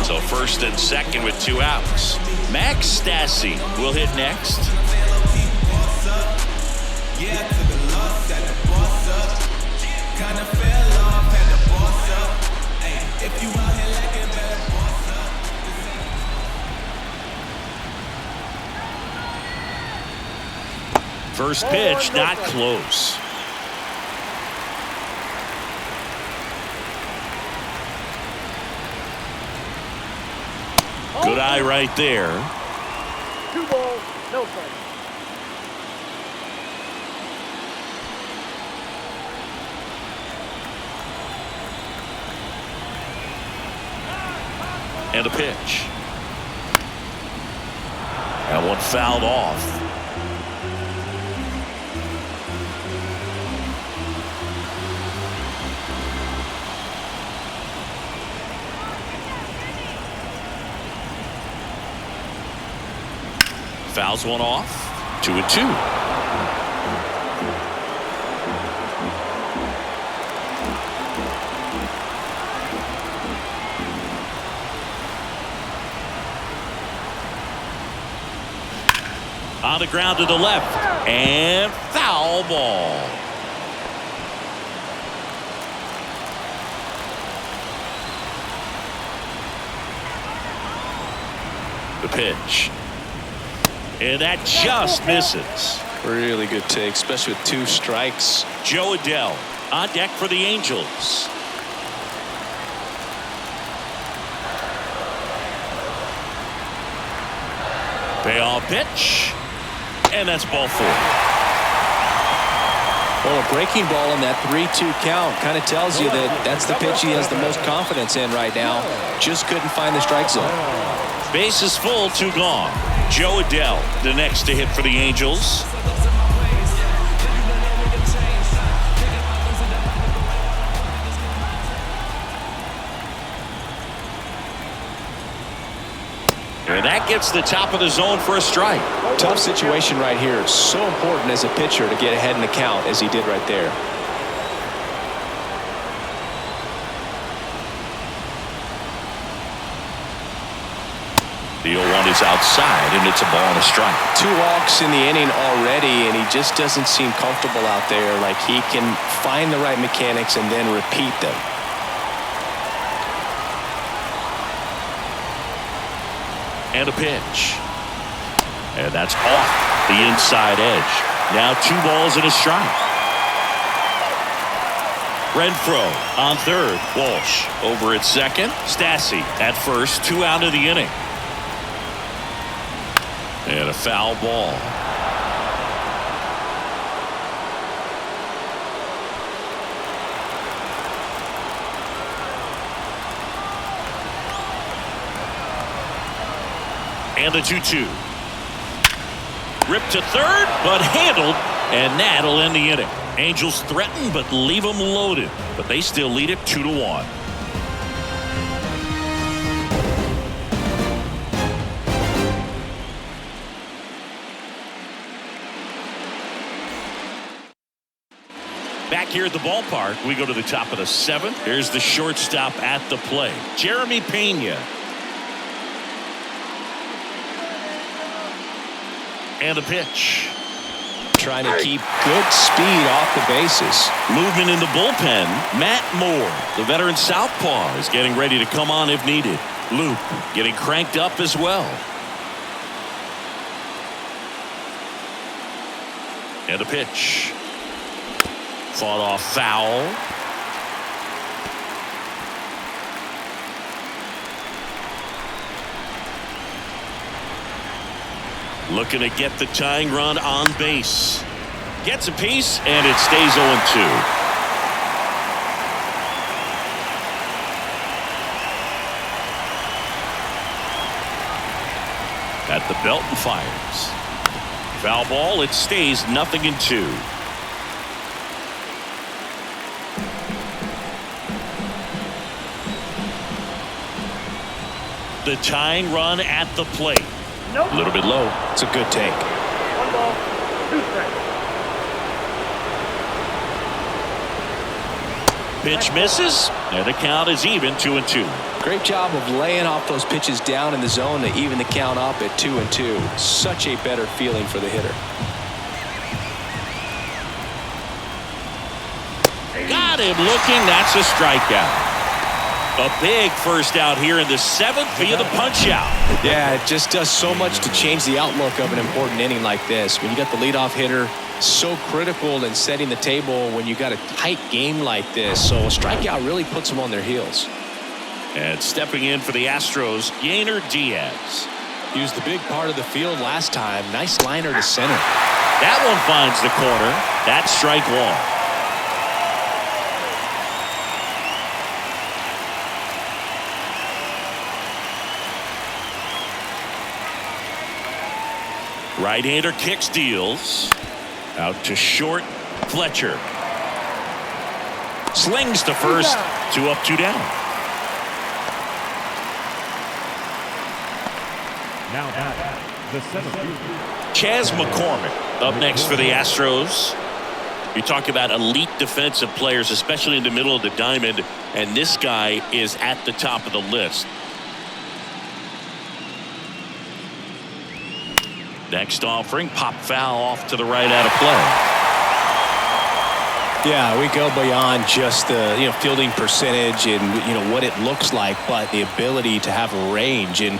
So first and second with 2 outs. Max Stassi will hit next. First pitch, not close. Good eye right there. 2 balls, no strikes. And a pitch. That one fouled off. Fouls one off. 2-2. On the ground to the left. And foul ball. The pitch. And that just misses. Really good take, especially with 2 strikes. Joe Adell on deck for the Angels. Payoff pitch. And that's ball 4. Well, a breaking ball in that 3-2 count kind of tells you that that's the pitch he has the most confidence in right now. Just couldn't find the strike zone. Bases full, 2 gone. Joe Adell, the next to hit for the Angels. And that gets the top of the zone for a strike. Tough situation right here. It's so important as a pitcher to get ahead in the count as he did right there. The 0-1 is outside, and it's a ball and a strike. 2 walks in the inning already, and he just doesn't seem comfortable out there. Like he can find the right mechanics and then repeat them. And a pitch. And that's off the inside edge. Now 2 balls and a strike. Renfroe on third. Walsh over at second. Stassi at first. 2 out of the inning. And a foul ball. And the 2-2. Ripped to third, but handled, and that'll end the inning. Angels threaten, but leave them loaded. But they still lead it 2-1. Back here at the ballpark, we go to the top of the 7th. Here's the shortstop at the plate, Jeremy Pena. And a pitch. Trying to keep good speed off the bases. Movement in the bullpen. Matt Moore, the veteran southpaw, is getting ready to come on if needed. Loop getting cranked up as well. And a pitch. Fought off foul. Looking to get the tying run on base. Gets a piece, and it stays 0-2. At the belt and fires. Foul ball. It stays 0-2. The tying run at the plate. Nope. A little bit low. It's a good take. 1 ball, 2 strikes. Pitch misses, and the count is even 2-2. Great job of laying off those pitches down in the zone to even the count up at 2-2. Such a better feeling for the hitter. Got him looking. That's a strikeout. A big first out here in the 7th via the punch out. Yeah, it just does so much to change the outlook of an important inning like this. When you got the leadoff hitter, so critical in setting the table when you got a tight game like this. So a strikeout really puts them on their heels. And stepping in for the Astros, Yainer Diaz. Used the big part of the field last time. Nice liner to center. That one finds the corner. That's strike 1. Right-hander kicks, deals. Out to short. Fletcher. Slings to first. 2 up, 2 down. Now at the 7th. Chas McCormick up next for the Astros. You talk about elite defensive players, especially in the middle of the diamond, and this guy is at the top of the list. Next offering, pop foul off to the right out of play. Yeah, we go beyond just the fielding percentage and what it looks like, but the ability to have range and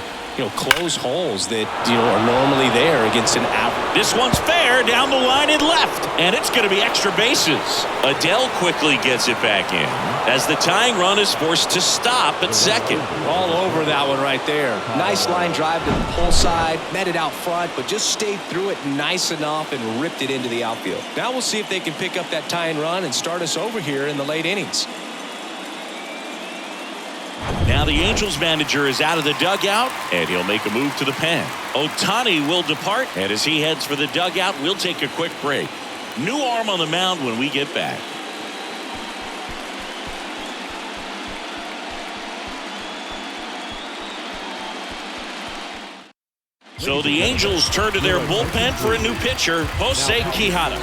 close holes that are normally there against an average. This one's fair down the line and left, and it's going to be extra bases. Adele quickly gets it back in as the tying run is forced to stop at second. All over that one right there. Nice line drive to the pull side, met it out front, but just stayed through it nice enough and ripped it into the outfield. Now we'll see if they can pick up that tying run and start us over here in the late innings. Now the Angels manager is out of the dugout, and he'll make a move to the pen. Ohtani will depart, and as he heads for the dugout, we'll take a quick break. New arm on the mound when we get back. So the Angels turn to their bullpen for a new pitcher, Jose Quijada.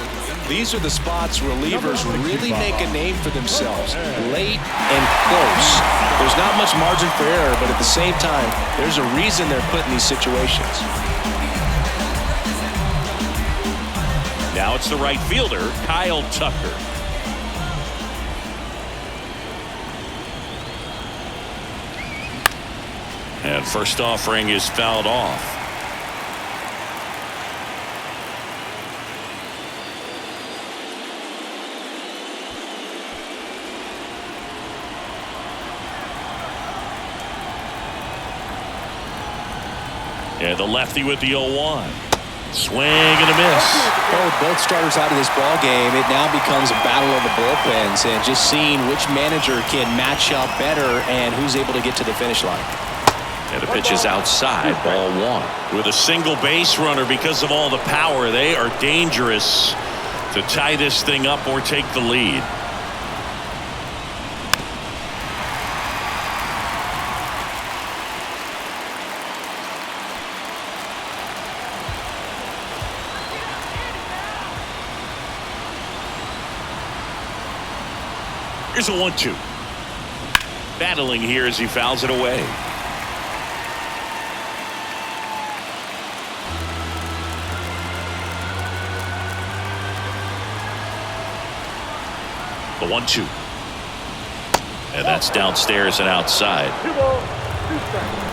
These are the spots relievers really make a name for themselves. Late and close. There's not much margin for error, but at the same time, there's a reason they're put in these situations. Now it's the right fielder, Kyle Tucker. And first offering is fouled off. And the lefty with the 0-1. Swing and a miss. With both starters out of this ball game, it now becomes a battle of the bullpens and just seeing which manager can match up better and who's able to get to the finish line. And the pitch is outside, ball 1. With a single base runner because of all the power, they are dangerous to tie this thing up or take the lead. Here's a 1-2. Battling here as he fouls it away. The 1-2. And that's downstairs and outside. 2 balls, 2 strikes.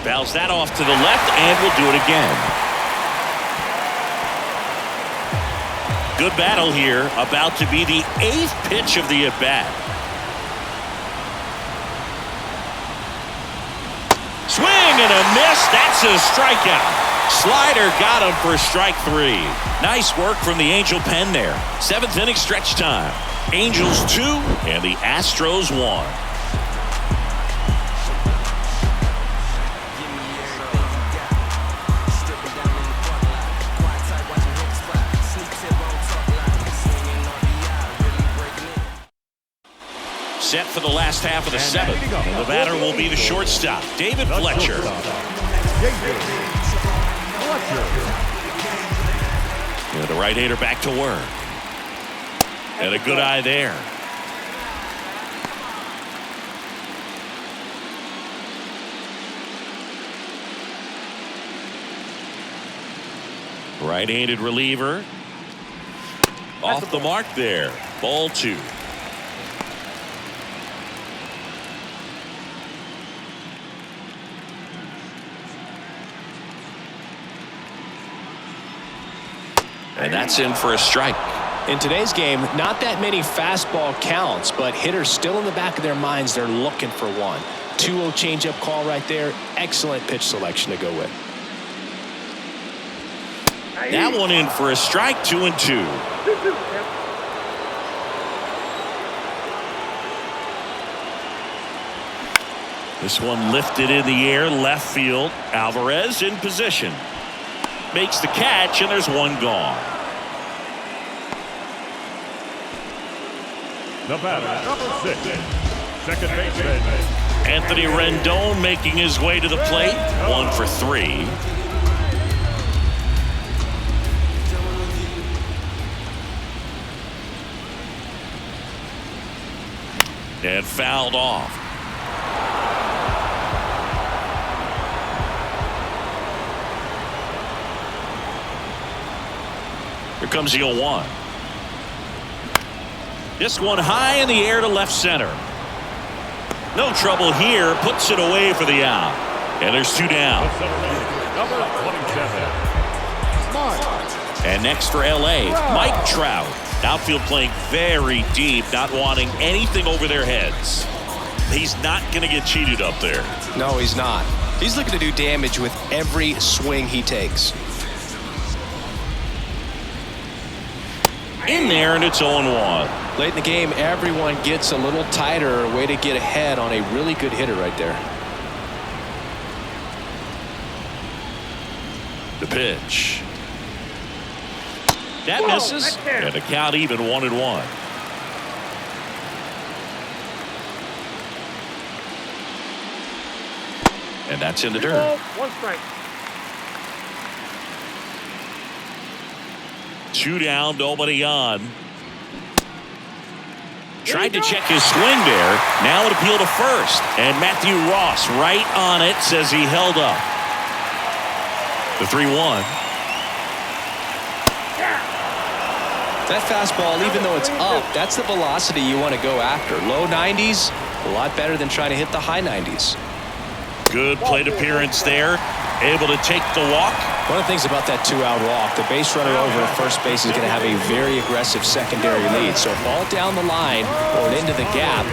Fouls that off to the left, and we'll do it again. Good battle here. About to be the 8th pitch of the at-bat. Swing and a miss. That's a strikeout. Slider got him for strike 3. Nice work from the Angel pen there. 7th inning stretch time. Angels 2 and the Astros 1. set for the last half of the seventh. And the batter will be the shortstop, David Fletcher. And the right-hander back to work. And a good eye there. Right-handed reliever. Off the mark there. Ball 2. And that's in for a strike. In today's game, not that many fastball counts, but hitters still in the back of their minds, they're looking for one. 2-0 changeup call right there. Excellent pitch selection to go with. That one in for a strike, 2-2. This one lifted in the air, left field. Alvarez in position. Makes the catch, and there's one gone. The batter, number 6, second baseman, Anthony Rendon making his way to the plate. 1 for 3. And fouled off. Here comes the 0-1. This one high in the air to left center. No trouble here. Puts it away for the out. And there's 2 down. number 27. And next for L.A., Mike Trout. Outfield playing very deep, not wanting anything over their heads. He's not going to get cheated up there. No, he's not. He's looking to do damage with every swing he takes. In there, and it's 0-1. Late in the game, everyone gets a little tighter. Way to get ahead on a really good hitter right there. The pitch. That misses. And the count even 1-1. And that's in the dirt. 1 strike. 2 down, nobody on. Tried to check his swing there. Now it appealed to first. And Matthew Ross right on it, says he held up. The 3-1. That fastball, even though it's up, that's the velocity you want to go after. Low 90s, a lot better than trying to hit the high 90s. Good plate appearance there. Able to take the walk. One of the things about that 2-out walk, the base runner over at first base is going to have a very aggressive secondary lead. So a ball down the line or into the gap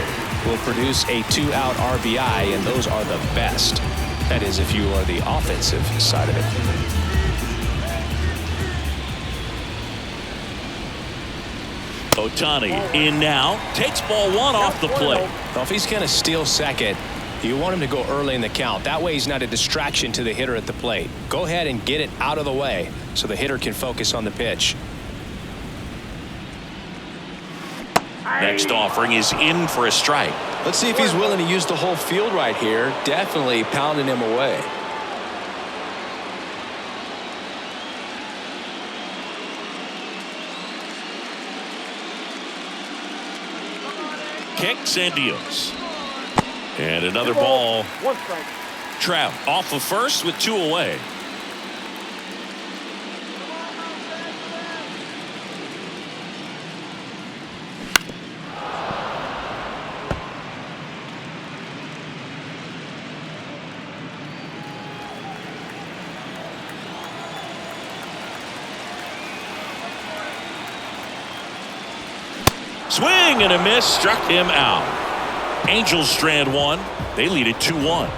will produce a 2-out RBI, and those are the best. That is, if you are the offensive side of it. Ohtani in now. Takes ball 1 off the plate. Well, if he's going to steal second, you want him to go early in the count. That way he's not a distraction to the hitter at the plate. Go ahead and get it out of the way so the hitter can focus on the pitch. Next offering is in for a strike. Let's see if he's willing to use the whole field right here. Definitely pounding him away. Kicks and deals. And another ball. 1 strike. Trout off of first with 2 away. Swing and a miss, struck him out. Angels strand 1. They lead it 2-1.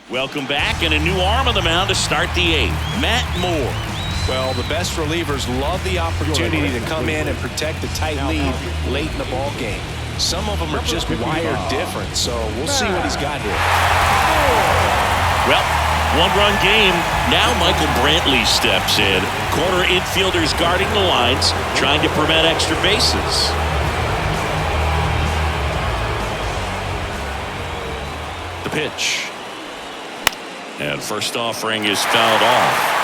Welcome back, and a new arm on the mound to start the 8th. Matt Moore. Well, the best relievers love the opportunity to come in and protect a tight lead late in the ball game. Some of them are just wired different, so we'll see what he's got here. Well, One-run game. Now Michael Brantley steps in. Corner infielders guarding the lines, trying to prevent extra bases. The pitch. And first offering is fouled off.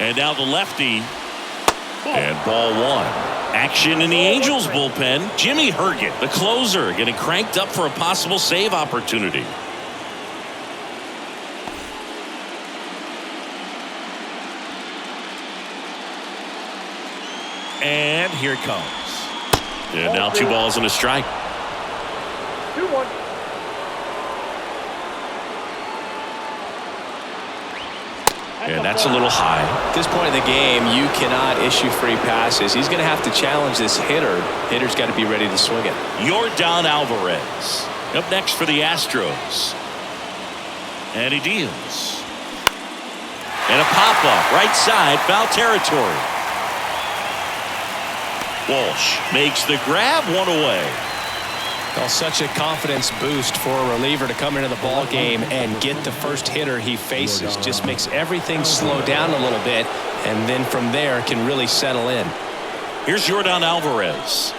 And now the lefty. And ball one. Action in the Angels bullpen. Jimmy Herget, the closer, getting cranked up for a possible save opportunity. And here it comes. And now 2 balls and a strike. 2-1. And that's a little high. At this point in the game, you cannot issue free passes. He's going to have to challenge this hitter. Hitter's got to be ready to swing it. Yordan Alvarez up next for the Astros. And he deals. And a pop-up right side, foul territory. Walsh makes the grab, 1 away. Well, such a confidence boost for a reliever to come into the ball game and get the first hitter he faces. Just makes everything slow down a little bit, and then from there can really settle in. Here's Yordan Alvarez.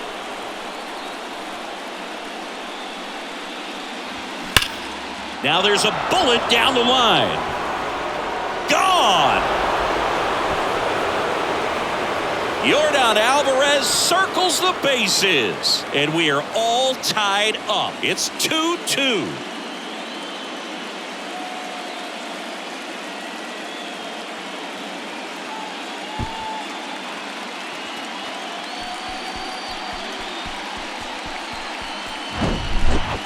Now there's a bullet down the line. Gone. Yordan Alvarez circles the bases, and we are all tied up. It's 2-2.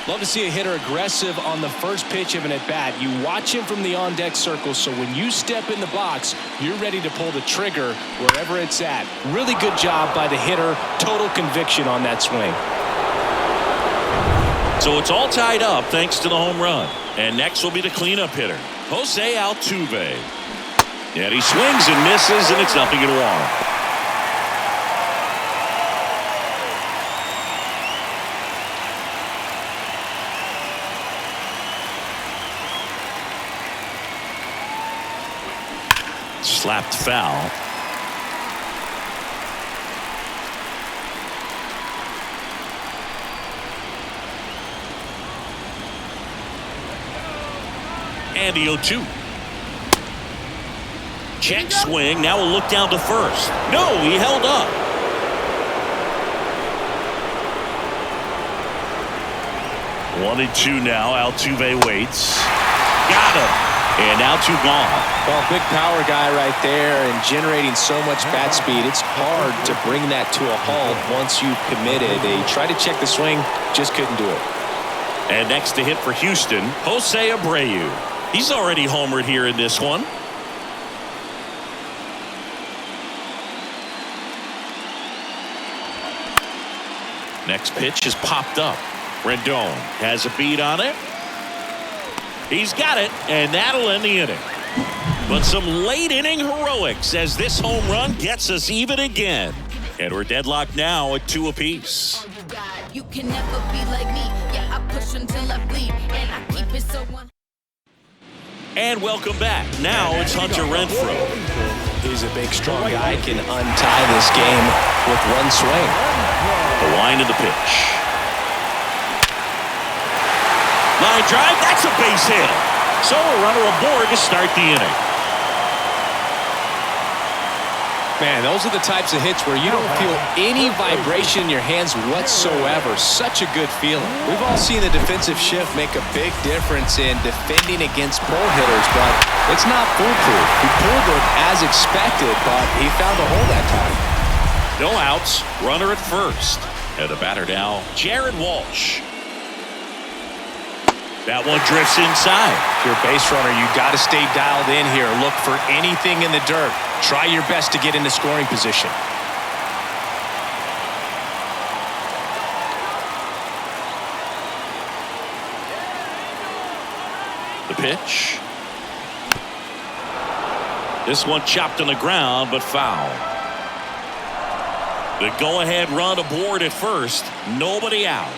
Love to see a hitter aggressive on the first pitch of an at-bat. You watch him from the on-deck circle, so when you step in the box, you're ready to pull the trigger wherever it's at. Really good job by the hitter. Total conviction on that swing. So it's all tied up thanks to the home run. And next will be the cleanup hitter, Jose Altuve. And he swings and misses, and it's 0-1. Slapped foul. And the 0-2. Check swing. Now we'll look down to first. No, he held up. One and two now. Altuve waits. Got him. And now 2 gone. Well, big power guy right there and generating so much bat speed. It's hard to bring that to a halt once you've committed. They tried to check the swing, just couldn't do it. And next to hit for Houston, Jose Abreu. He's already homered here in this one. Next pitch is popped up. Rendon has a beat on it. He's got it, and that'll end the inning. But some late inning heroics as this home run gets us even again. And we're deadlocked now at 2 apiece. You can never be like me. Yeah, I push until I bleed, and I keep it so one. And welcome back. Now it's Hunter Renfroe. He's a big, strong guy, can untie this game with one swing. The line of the pitch. Line drive, that's a base hit. So a runner aboard to start the inning. Man, those are the types of hits where you don't feel any vibration in your hands whatsoever. Such a good feeling. We've all seen the defensive shift make a big difference in defending against pull hitters, but it's not foolproof. He pulled it as expected, but he found a hole that time. No outs, runner at first. And the batter now, Jared Walsh. That one drifts inside. If you're a base runner, you got to stay dialed in here. Look for anything in the dirt. Try your best to get into scoring position. The pitch. This one chopped on the ground, but foul. The go-ahead run aboard at first. Nobody out.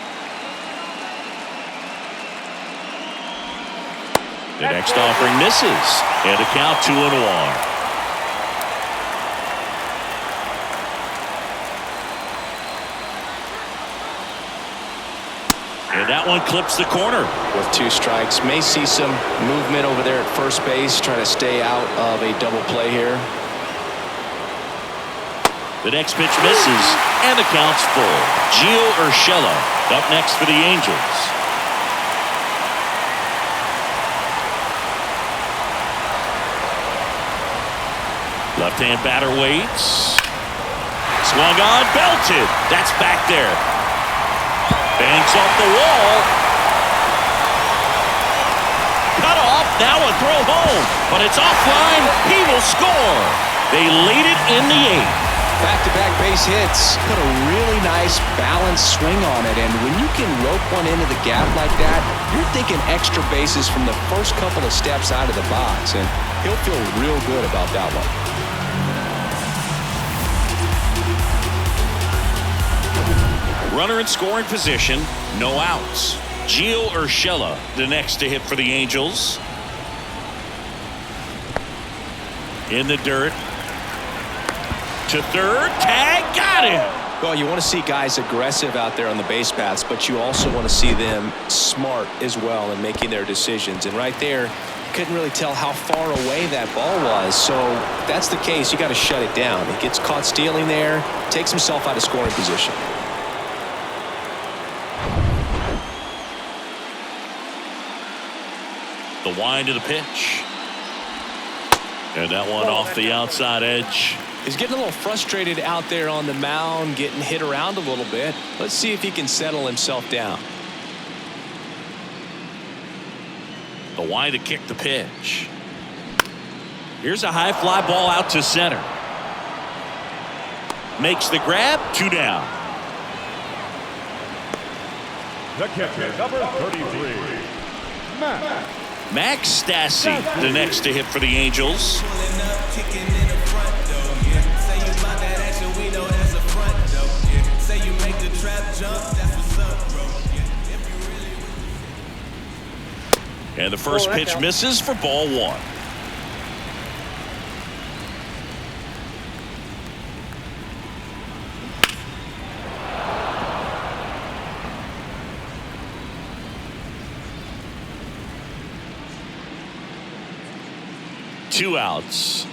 The next offering misses. And a count 2-1. And that one clips the corner. With 2 strikes, may see some movement over there at first base, trying to stay out of a double play here. The next pitch misses, and the count's full. Gio Urshela up next for the Angels. Left-hand batter waits. Swung on, belted. That's back there. Bangs off the wall. Cut off, now a throw home. But it's offline, he will score. They lead it in the 8th. Back-to-back base hits. Put a really nice balanced swing on it, and when you can rope one into the gap like that, you're thinking extra bases from the first couple of steps out of the box, and he'll feel real good about that one. Runner in scoring position, no outs. Gio Urshela, the next to hit for the Angels. In the dirt. To third, tag, got him. Well, you want to see guys aggressive out there on the base paths, but you also want to see them smart as well in making their decisions. And right there, couldn't really tell how far away that ball was. So if that's the case, you got to shut it down. He gets caught stealing there, takes himself out of scoring position. The wind of the pitch. And that one off the outside edge. He's getting a little frustrated out there on the mound, getting hit around a little bit. Let's see if he can settle himself down. The wind to kick the pitch. Here's a high fly ball out to center. Makes the grab, 2 down. The catcher, number 33, Max Stassi, the next to hit for the Angels. And the first pitch misses for ball 1. Two outs.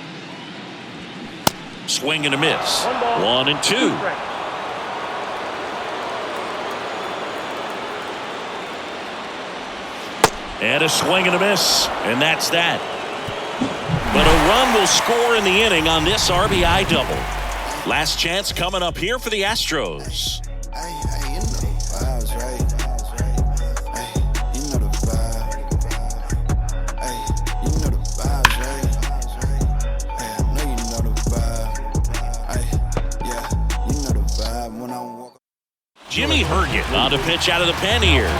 Swing and a miss. 1 and 2. And a swing and a miss. And that's that. But a run will score in the inning on this RBI double. Last chance coming up here for the Astros. Jimmy Herget on to pitch out of the pen here.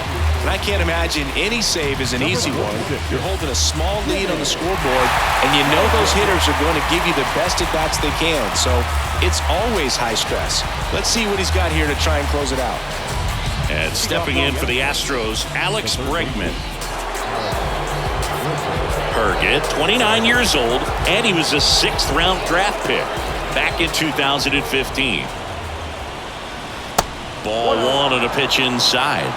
And I can't imagine any save is an easy one. You're holding a small lead on the scoreboard, and you know those hitters are going to give you the best at-bats they can. So it's always high stress. Let's see what he's got here to try and close it out. And stepping in for the Astros, Alex Bregman. Herget, 29 years old, and he was a 6th-round draft pick back in 2015. Ball 1 and a pitch inside.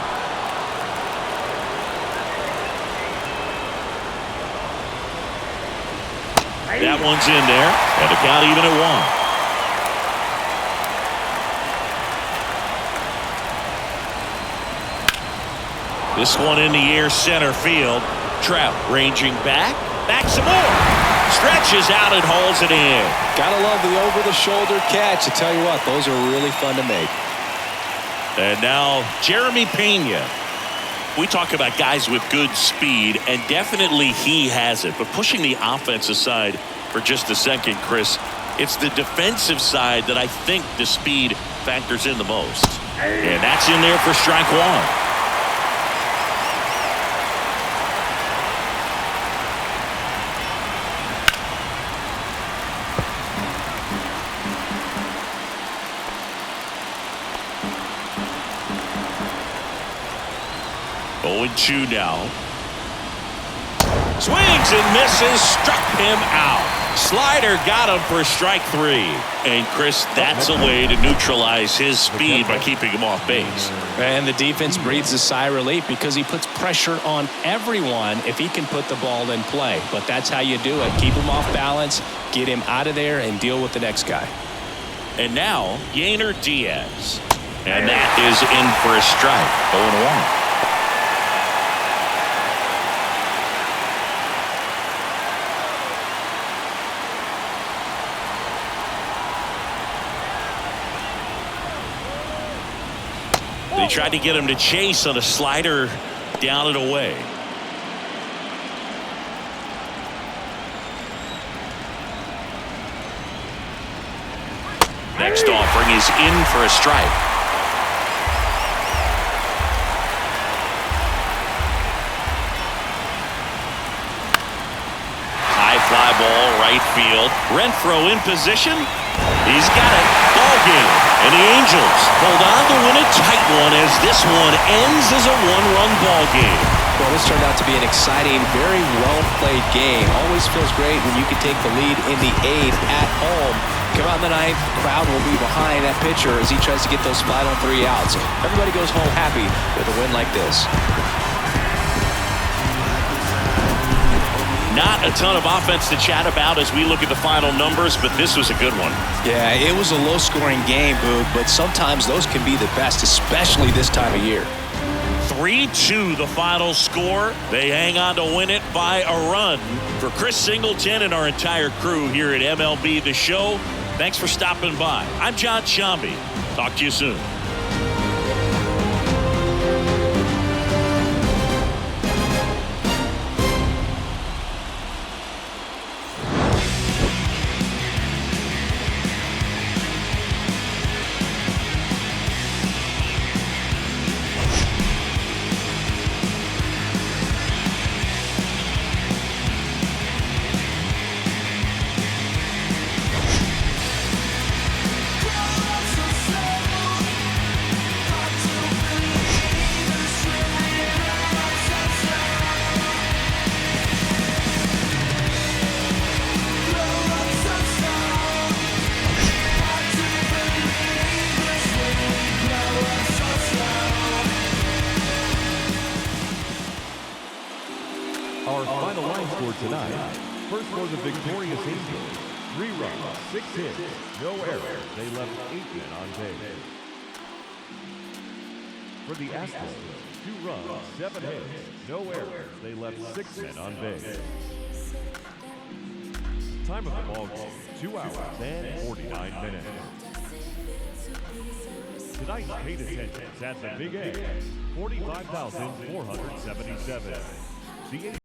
That one's in there, and the count even at 1. This one in the air, center field. Trout ranging back some more. Stretches out and hauls it in. Gotta love the over-the-shoulder catch. I tell you what, those are really fun to make. And now Jeremy Pena. We talk about guys with good speed, and definitely he has it. But pushing the offense aside for just a second, Chris, it's the defensive side that I think the speed factors in the most. And that's in there for strike 1. 0-2 now. Swings and misses, struck him out. Slider got him for strike 3. And Chris, that's a way to neutralize his speed by keeping him off base. And the defense breathes a sigh of relief because he puts pressure on everyone if he can put the ball in play. But that's how you do it. Keep him off balance, get him out of there, and deal with the next guy. And now, Yainer Diaz. And that is in for a strike. 0-1. They tried to get him to chase on a slider down and away. Next offering is in for a strike. High fly ball, right field. Renfroe in position. He's got it. Ball game. And the Angels hold on to win a tight one as this one ends as a one-run ball game. Well, this turned out to be an exciting, very well-played game. Always feels great when you can take the lead in the 8th at home. Come out in the 9th, crowd will be behind that pitcher as he tries to get those final 3 outs. Everybody goes home happy with a win like this. Not a ton of offense to chat about as we look at the final numbers, but this was a good one. Yeah, it was a low-scoring game, Boog, but sometimes those can be the best, especially this time of year. 3-2 the final score. They hang on to win it by a run. For Chris Singleton and our entire crew here at MLB The Show, thanks for stopping by. I'm John Shambi. Talk to you soon. Our final line score tonight. First for the victorious Angels. 3 runs, 6 hits, no errors. They left 8 men on base. For the Astros, 2 runs, 7 hits, no errors. They left 6 men on base. Time of the ball game, 2 hours and 49 minutes. Tonight's paid attendance at the Big A, 45,477. The